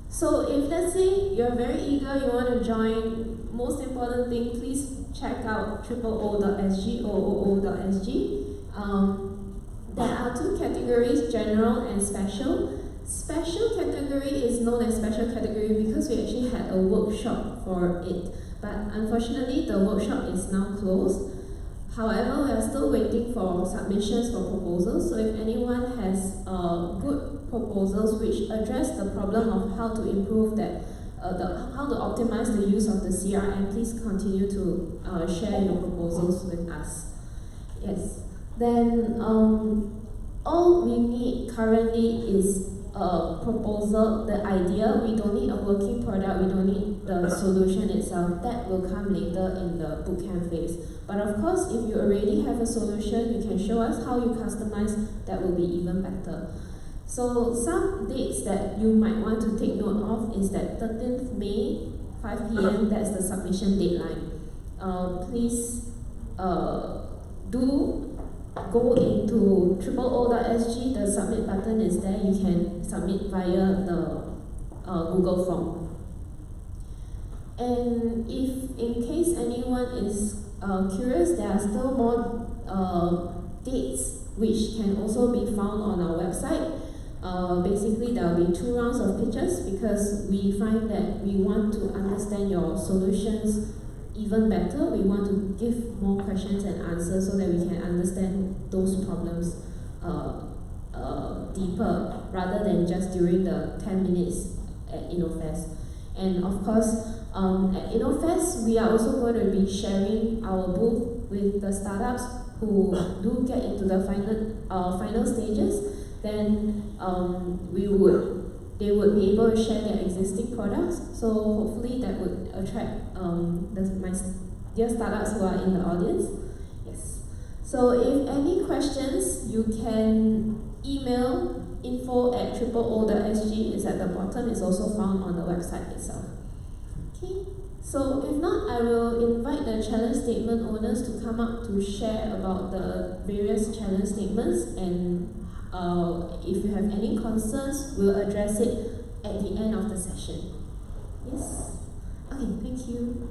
So if let's say you're very eager, you want to join, most important thing, please check out ooo.sg or ooo.sg. There are two categories, general and special. Special category is known as special category because we actually had a workshop for it. But unfortunately, the workshop is now closed. However, we are still waiting for submissions for proposals. So if anyone has good proposals which address the problem of how to improve that, how to optimize the use of the CRM, please continue to share your proposals with us. Yes. Then all we need currently is a proposal, the idea. We don't need a working product, we don't need the solution itself. That will come later in the bootcamp phase. But of course, if you already have a solution, you can show us how you customize, that will be even better. So some dates that you might want to take note of is that 13th May, 5 p.m., that's the submission deadline. Please do go into ooo.sg, the submit button is there, you can submit via the Google form. And if in case anyone is curious, there are still more dates which can also be found on our website. Basically, there will be 2 rounds of pitches because we find that we want to understand your solutions even better. We want to give more questions and answers so that we can understand those problems deeper rather than just during the 10 minutes at InnoFest. And of course, at InnoFest, we are also going to be sharing our booth with the startups who do get into the final stages. Then they would be able to share their existing products. So hopefully that would attract my dear startups who are in the audience. Yes. So if any questions, you can email info@ooo.sg. It's at the bottom. It's also found on the website itself. Okay. So if not, I will invite the challenge statement owners to come up to share about the various challenge statements, and if you have any concerns, we'll address it at the end of the session. Yes? Okay, thank you.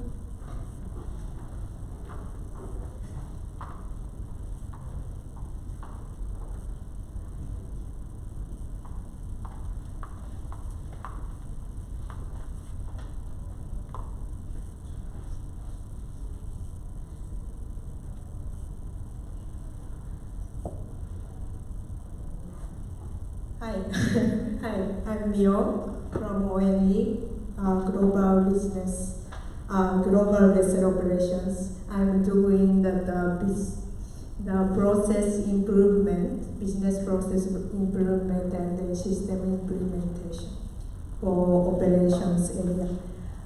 Hi, hi, I'm Mio from ONE, Global Business, Global Vessel Operations. I'm doing the process improvement, business process improvement and the system implementation for operations area.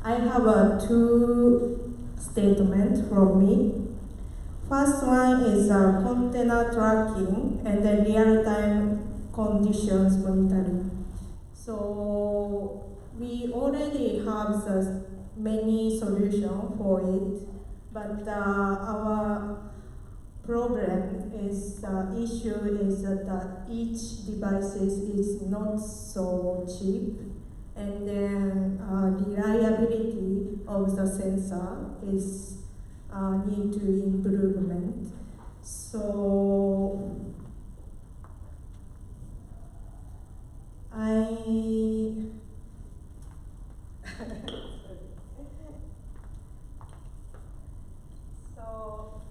I have 2 statements from me. First one is container tracking and the real-time conditions monitoring. So we already have many solutions for it, but our problem is issue is that each device is not so cheap, and then reliability of the sensor is need to improvement. So So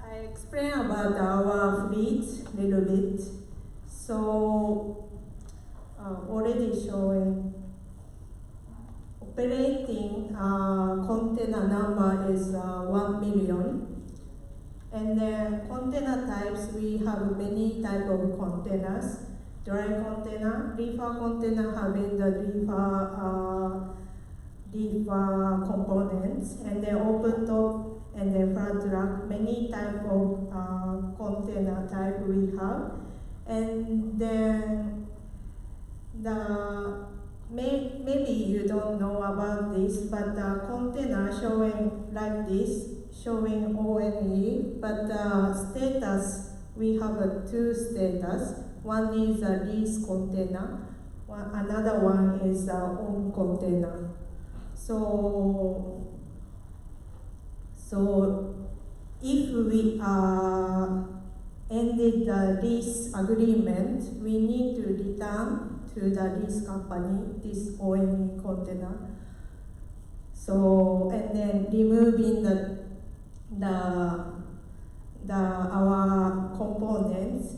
I explain about our fleet a little bit. So already showing operating container number is 1 million. And then container types, we have many type of containers. Dry container, reefer container having the reefer components, and then open top and then flat rack, many type of container type we have. And then maybe you don't know about this, but the container showing like this, showing ONE, but the status, we have two status. One is a lease container, another one is own container. So if we ended the lease agreement, we need to return to the lease company this ONE container. So, and then removing our components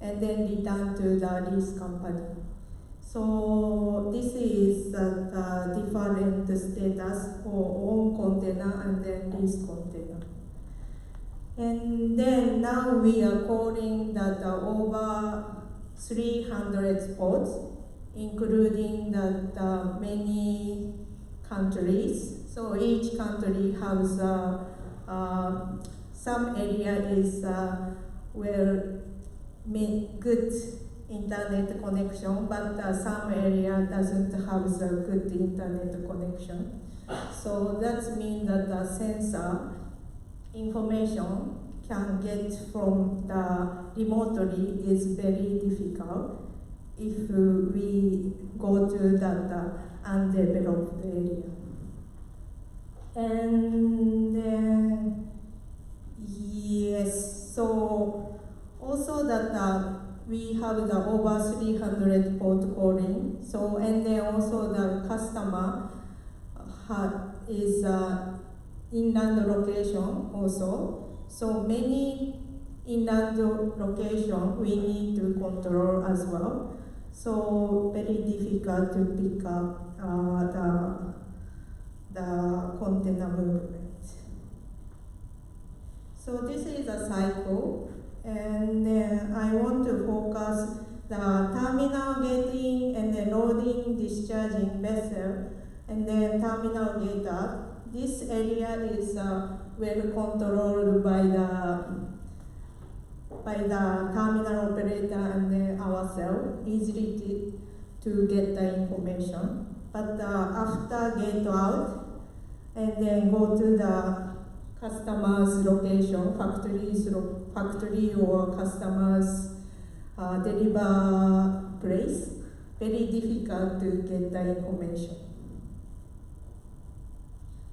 and then return to the lease company. So this is the different status for own container and then lease container. And then now we are calling that over 300 spots, including the many countries. So each country has some area is where good internet connection, but some area doesn't have the good internet connection. So that means that the sensor information can get from the remotely is very difficult if we go to that undeveloped area. And then, yes, so also that we have the over 300 port calling. So, and then also the customer is inland location also. So many inland location we need to control as well. So very difficult to pick up the container movement. So this is a cycle, and then I want to focus the terminal getting and then loading, discharging vessel, and then terminal gate up. This area is well controlled by the terminal operator and then ourselves, easily to get the information. But after get out and then go to the customer's location, factory or customer's deliver place, very difficult to get the information.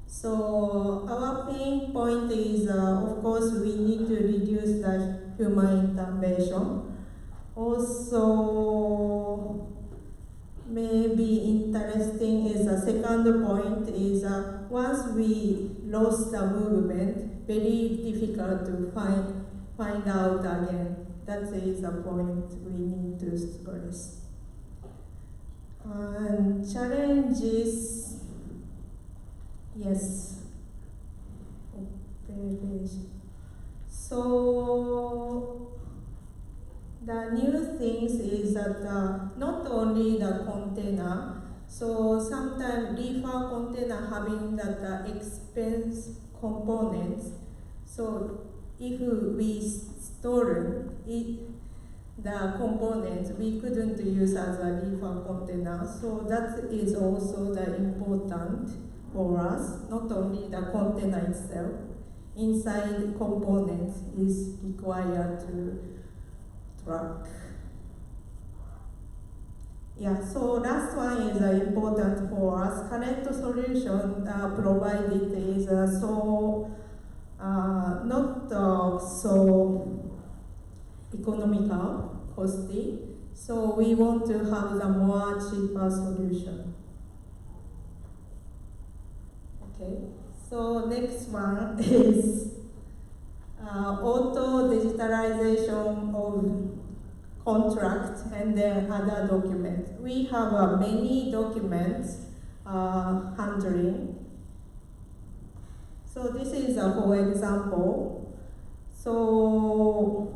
So our pain point is, of course, we need to reduce the human intervention. Also, maybe interesting is the second point is once we lost the movement, very difficult to find out again. That is a point we need to stress. And challenges, yes. So the new things is that not only the container, so sometimes reefer container having that expense components. So if we store the components, we couldn't use as a reefer container. So that is also the important for us, not only the container itself. Inside components is required to track. Yeah, so last one is important for us. Current solution provided is not so economical, costly. So we want to have the more cheaper solution. Okay, so next one is auto digitalization of contract and then other documents. We have many documents handling. So this is for example. So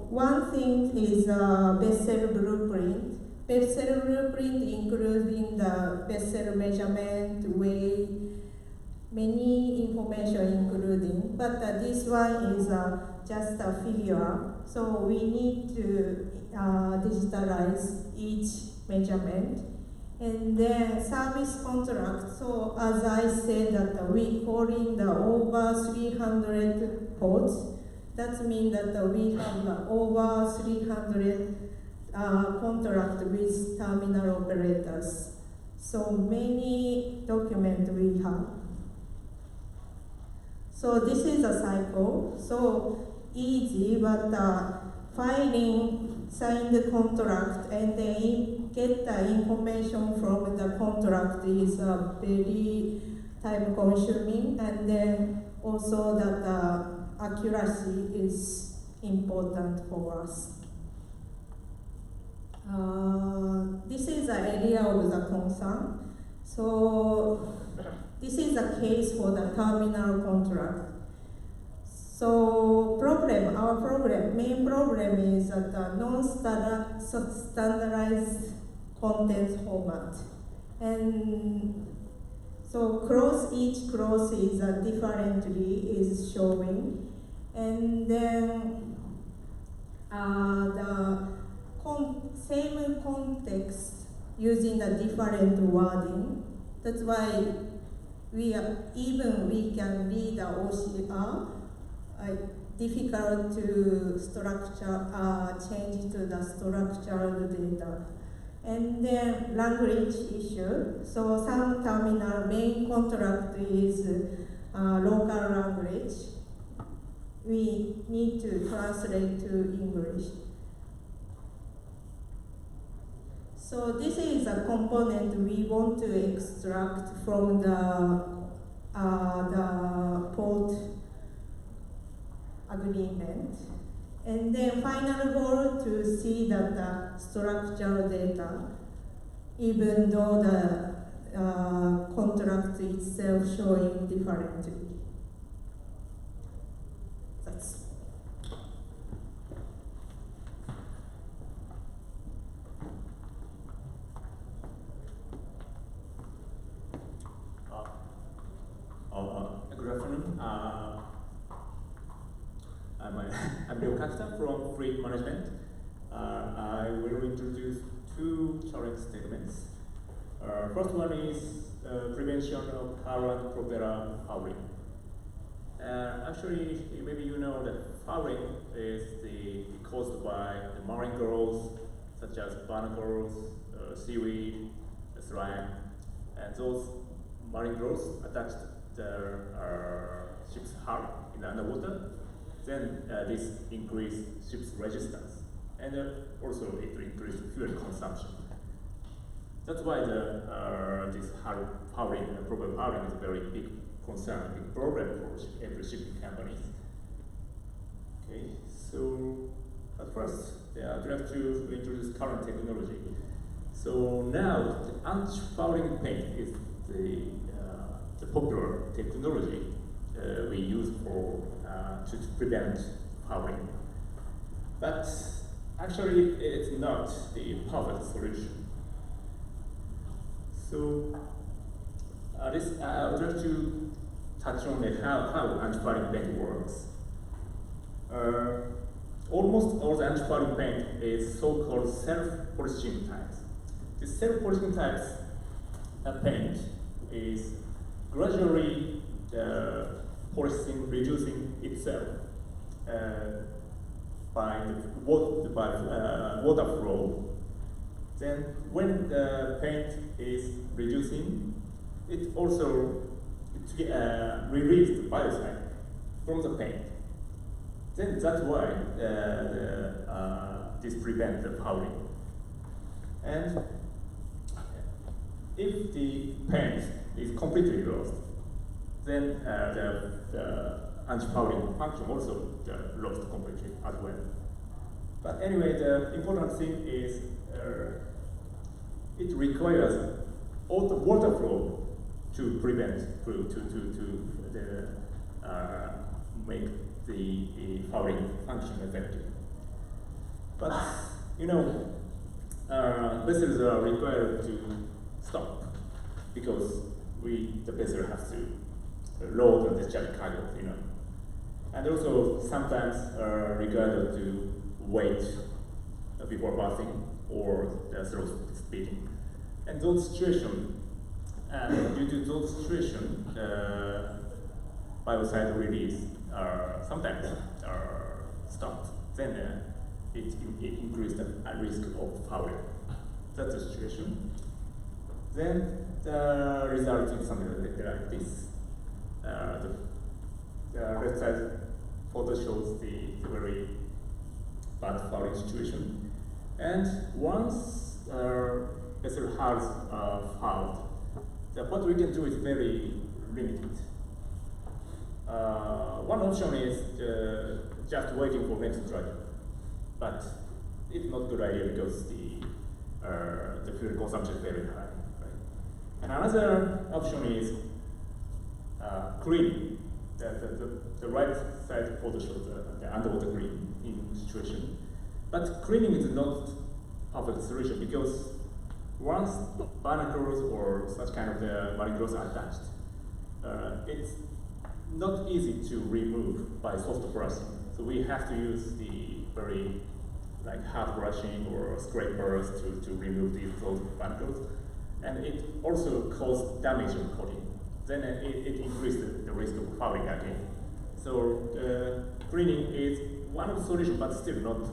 one thing is vessel blueprint. Vessel blueprint including the vessel measurement, weight, many information including, but this one is just a figure. So we need to digitalize each measurement. And then service contract. So as I said that we call in the over 300 ports. That means that we have over 300 contract with terminal operators. So many documents we have. So this is a cycle. So easy, but filing signed contract and then get the information from the contract is very time consuming, and then also that accuracy is important for us. This is the area of the concern. So this is a case for the terminal contract. So main problem is that non-standardized content format. And so each clause is differently is showing. And then the same context using a different wording. That's why we can read the OCR. Difficult to structure, change to the structured data. And then language issue. So some terminal main contract is local language. We need to translate to English. So this is a component we want to extract from the port agreement. And then final goal to see that the structural data, even though the contract itself showing differently. That's good afternoon. I'm Bill Kasta from Fleet Management. I will introduce two challenge statements. First one is prevention of current propeller fouling. Actually, maybe you know that fouling is caused by the marine growth, such as barnacles, seaweed, slime, and those marine growths attached the ship's hull in the underwater. Then this increases ship's resistance, and also it increases fuel consumption. That's why this fouling, propeller fouling is a very big concern, big problem for every shipping companies. Okay, so at first, I'd like to introduce current technology. So now, the anti-fouling paint is the popular technology we use to prevent fouling. But actually, it's not the perfect solution. So I would like to touch on how anti-fouling paint works. Almost all the anti-fouling paint is so-called self-polishing types. The self-polishing types paint is gradually reducing itself by water flow. Then when the paint is reducing, it also releases the biocide from the paint. Then that's why this prevents the fouling. And if the paint is completely lost, then the anti-fouling function also lost completely as well. But anyway, the important thing is it requires all the water flow to prevent make the fouling function effective. But you know, vessels are required to stop because the vessel has to load and discharge cargo, you know, and also sometimes required to wait before passing or slow speeding. And those situations, due to those situations, biocide release sometimes stopped. Then it increased the risk of fouling. That's the situation. Then the result is something like this. The left side photo shows the very bad fouling situation. And once vessel has fouled, what we can do is very limited. One option is just waiting for next dry dock, but it's not a good idea because the fuel consumption is very high. Right? And another option is cleaning. The right side photo shows the underwater cleaning situation, but cleaning is not perfect solution because once barnacles or such kind of the marine growth are attached, it's not easy to remove by soft brushing. So we have to use the very hard brushing or scrapers to remove those barnacles, and it also causes damage on coating. Then it increases the risk of fouling again. So cleaning is one of the solutions, but still not,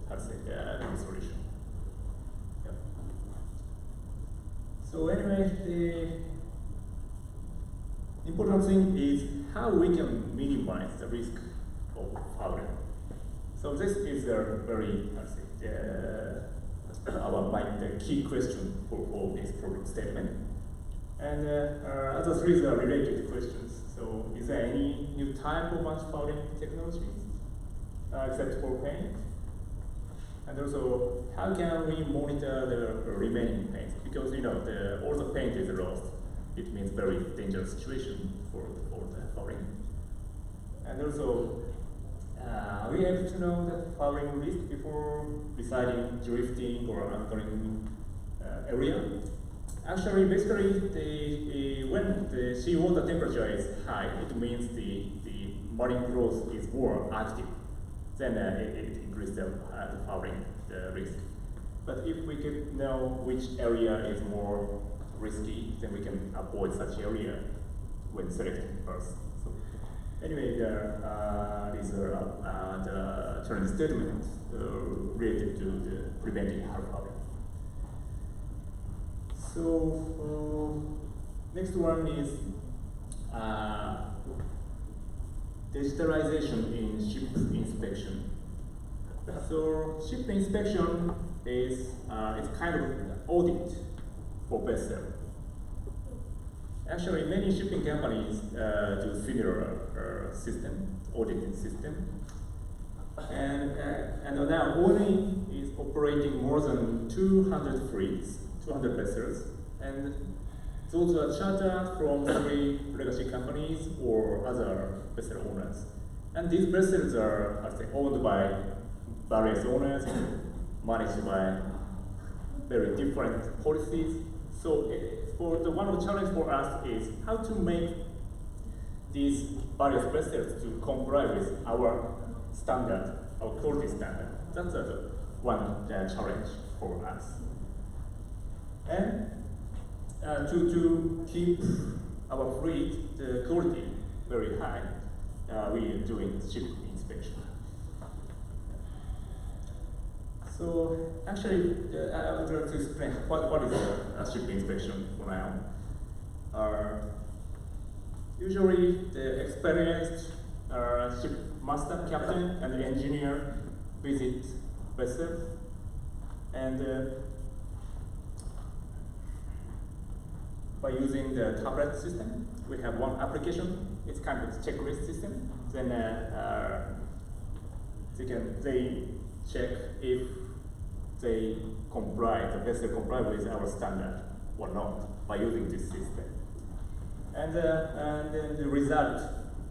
how to say, the solution. Yeah. So anyway, the important thing is how we can minimize the risk of fouling. So this is a very, how to say, the key question for this problem statement. And other three are related questions. So is there any new type of anti-fouling technology except for paint? And also, how can we monitor the remaining paint? Because you know, all the paint is lost. It means very dangerous situation for the fouling. And also, are we able to know the fouling risk before deciding drifting or anchoring area? Actually, basically, when the seawater temperature is high, it means the marine growth is more active. Then it increases the fouling risk. But if we could know which area is more risky, then we can avoid such area when selecting first. So anyway, these are the trend statements related to the preventing hard fouling. So next one is digitalization in ship inspection. So ship inspection is it's kind of an audit for vessel. Actually, many shipping companies do similar auditing system. And now only is operating more than 200 fleets, 200 vessels, and those are chartered from 3 legacy companies or other vessel owners. And these vessels are, I say, owned by various owners, managed by very different policies. So for the one of the challenge for us is how to make these various vessels to comply with our standard, our quality standard. That's one challenge for us. And to keep our fleet the quality very high, we are doing ship inspection. So actually, I would like to explain what is a ship inspection for now. Usually, the experienced ship master, captain, and engineer visit vessels, and by using the tablet system. We have one application. It's kind of a checklist system. Then they check if they comply, the vessel comply with our standard or not by using this system. And then the result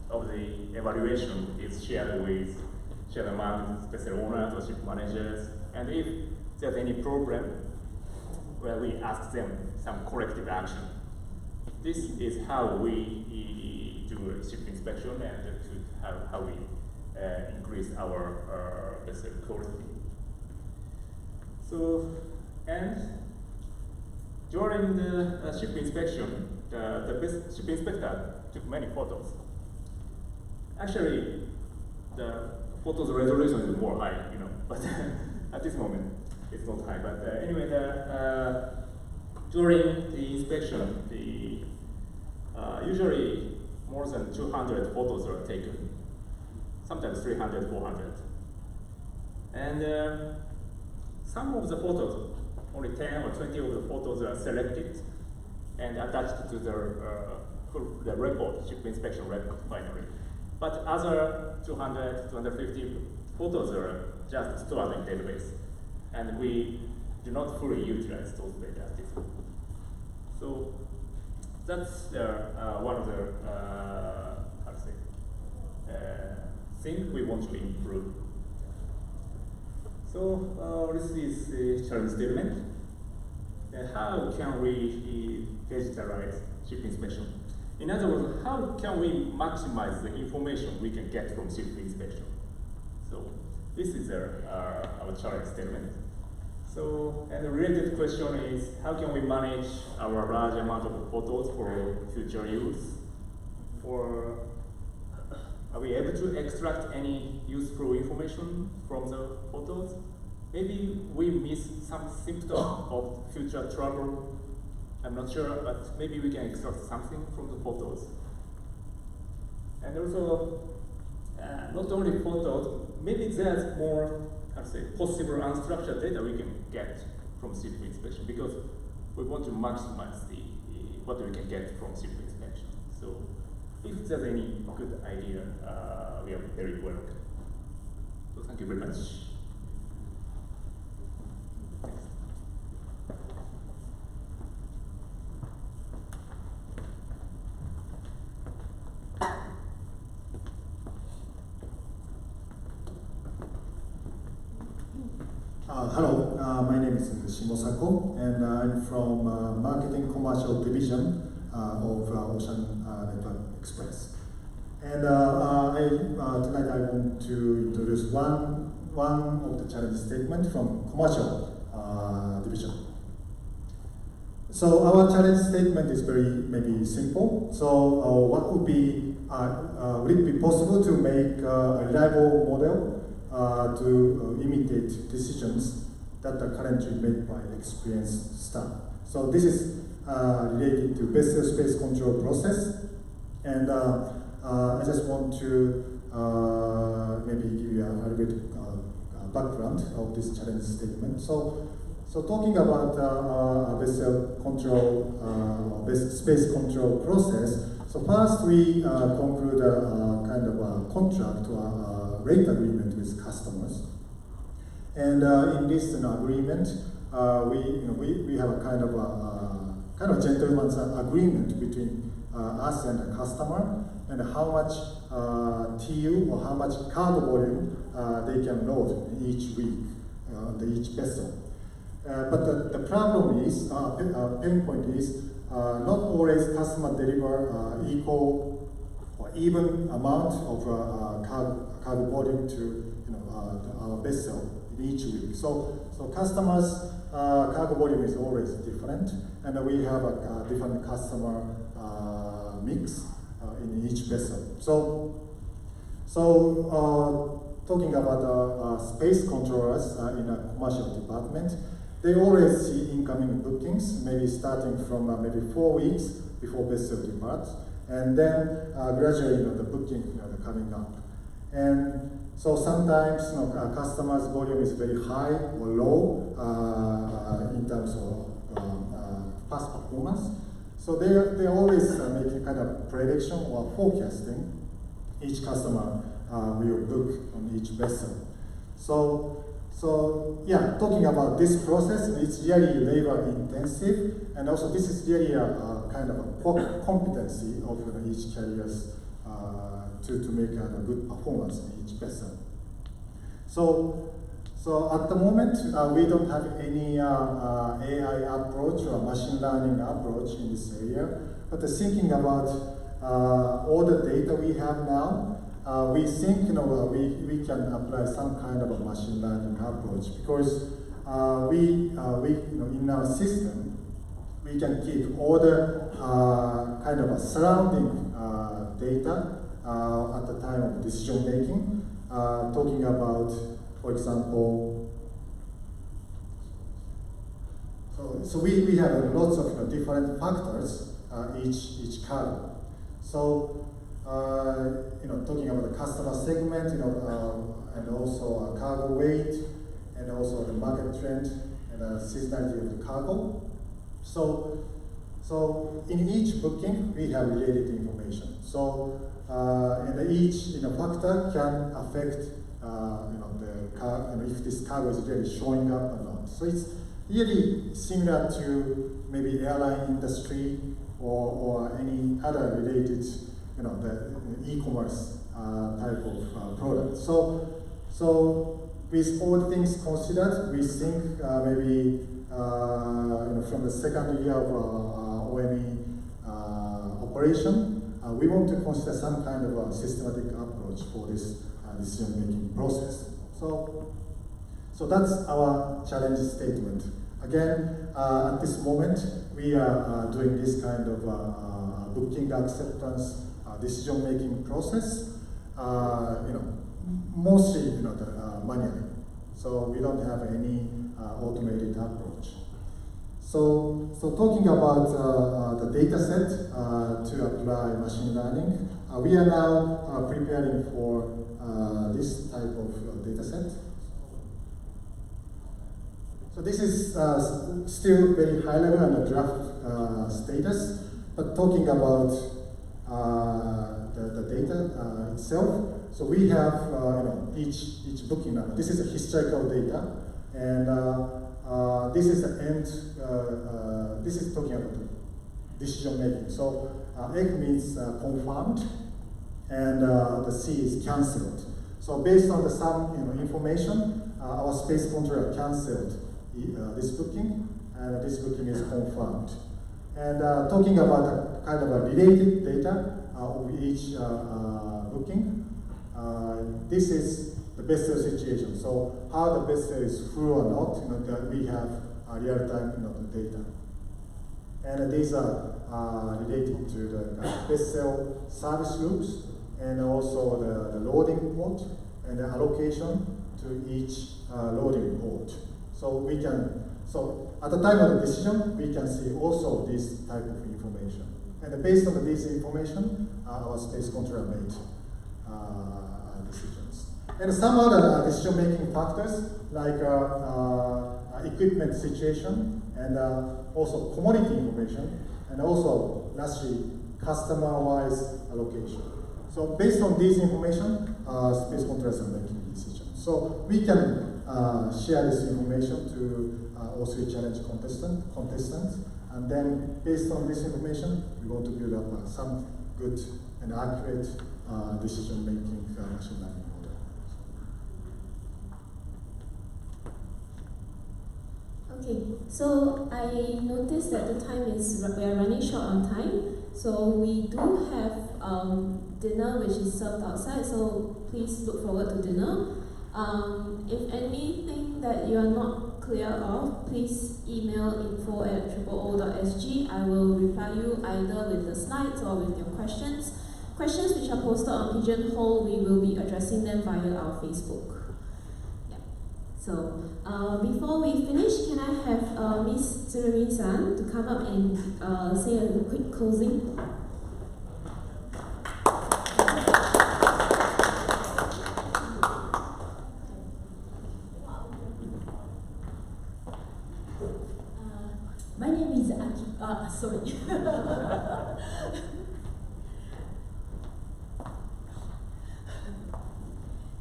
of the evaluation is shared among vessel owners or ship managers. And if there's any problem, well, we ask them some corrective action. This is how we do a ship inspection and how we increase our vessel quality. So, and during the ship inspection, the ship inspector took many photos. Actually, the photos resolution is more high, but at this moment it's not high. But anyway, during the inspection, usually more than 200 photos are taken, sometimes 300, 400. And some of the photos, only 10 or 20 of the photos are selected and attached to the record, ship inspection record finally. But other 200, 250 photos are just stored in database. And we do not fully utilize those data at this point. So that's one of the things we want to improve. So this is the challenge statement. How can we digitalize ship inspection? In other words, how can we maximize the information we can get from ship inspection? So this is our challenge statement. So, and the related question is, how can we manage our large amount of photos for future use? Or are we able to extract any useful information from the photos? Maybe we miss some symptoms of future trouble. I'm not sure, but maybe we can extract something from the photos. And also, not only photos, maybe there's more, possible unstructured data we can get from ship inspection, because we want to maximize what we can get from ship inspection. So, if there's any good idea, we are very welcome. So, thank you very much. Hello, my name is Shimosako, and I'm from Marketing Commercial Division of Ocean Network Express. And tonight I want to introduce one of the challenge statement from Commercial Division. So our challenge statement is maybe simple. So what would it be possible to make a reliable model to imitate decisions that are currently made by experienced staff? So this is related to vessel space control process, and I just want to maybe give you a little bit background of this challenge statement. So talking about vessel control, space control process. So first we conclude a kind of a contract or a rate agreement with customers, and in this agreement, we have a kind of gentleman's agreement between us and the customer, and how much TU or how much cargo volume they can load each week on each vessel. But the problem is, pain point is, not always customer deliver equal or even amount of cargo volume to our vessel in each week. So customers' cargo volume is always different, and we have a different customer mix in each vessel. So talking about space controllers in a commercial department, they always see incoming bookings, maybe starting from maybe 4 weeks before vessel departs, and then gradually the booking coming up. And so sometimes customers' volume is very high or low in terms of past performance, So they always make a kind of prediction or forecasting each customer will book on each vessel. So yeah, talking about this process, it's really labor intensive, and also this is really a kind of a competency of each carriers to make a good performance in each vessel. So at the moment, we don't have any AI approach or machine learning approach in this area, but thinking about all the data we have now, we think we can apply some kind of a machine learning approach, because we in our system we can keep all the kind of a surrounding data at the time of decision making. Talking about, for example, so we have lots of different factors each cargo. So talking about the customer segment, and also cargo weight, and also the market trend and seasonality of the cargo. So in each booking we have related information. So and each factor can affect the car, if this cargo is really showing up or not. So it's really similar to maybe airline industry or any other related the e-commerce type of product. So with all things considered, we think maybe from the second year of OME operation, we want to consider some kind of a systematic approach for this decision-making process. So that's our challenge statement. Again, at this moment, we are doing this kind of booking acceptance decision-making process, mostly manually. So we don't have any automated approach. So talking about the data set to apply machine learning, we are now preparing for this type of data set. So this is still very high level and a draft status, but talking about the data itself. So we have each booking number. This is a historical data, and this is the end. This is talking about decision making. So X means confirmed, and the C is cancelled. So based on the some information, our space controller cancelled this booking, and this booking is confirmed. And talking about a kind of a related data of each booking, this is the vessel situation. So how the vessel is full or not, that we have real-time data. And these are related to the vessel service routes, and also the loading port and the allocation to each loading port. So we can, at the time of the decision, we can see also this type of information. And based on this information, our space controller made decisions. And some other decision-making factors, like equipment situation, and also commodity information, and also, lastly, customer-wise allocation. So based on this information, space controllers are making decisions. So we can share this information to O3 challenge contestants, and then based on this information, we want to build up some good and accurate decision-making machine learning model. Okay, so I noticed that the time is, we are running short on time, so we do have dinner which is served outside, so please look forward to dinner. If anything that you are not clear of, please email info@ooo.sg. I will reply you either with the slides or with your questions. Questions which are posted on Pigeonhole, we will be addressing them via our Facebook. Yeah. So before we finish, can I have Ms. Tsurumi-san to come up and say a quick closing? My name is sorry.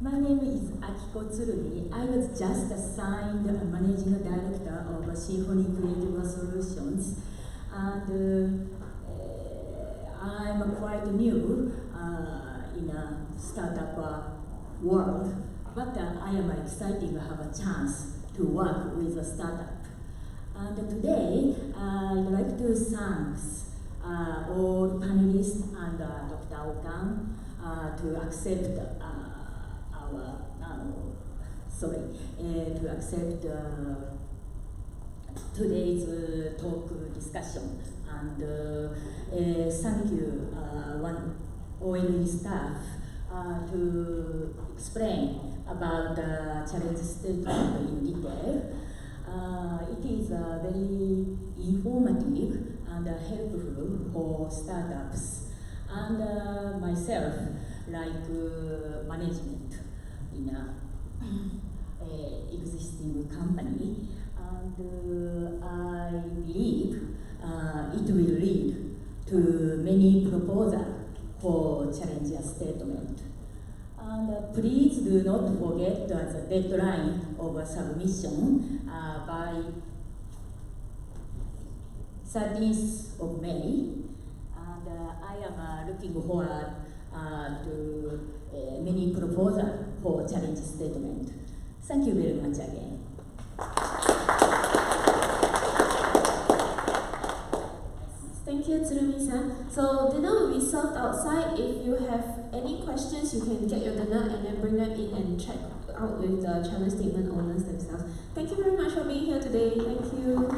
My name is Akiko Tsurumi. I was just assigned Managing Director of Symphony Creative Solutions, and I'm quite new in a startup world, but I am excited to have a chance to work with a startup. And today, I'd like to thank all panelists and Dr. Okan to accept to accept today's talk discussion, and thank you one OLE staff to explain about the challenge statement in detail. It is very informative and helpful for startups and myself, like management in a existing company, and I believe it will lead to many proposals for challenge statement. And please do not forget the deadline of submission by 13th of May. And I am looking forward to many proposals for challenge statement. Thank you very much again. Thank you, Tsurumi-san. So dinner will be served outside. If you have any questions, you can get your dinner and then bring them in and check out with the challenge statement owners themselves. Thank you very much for being here today. Thank you.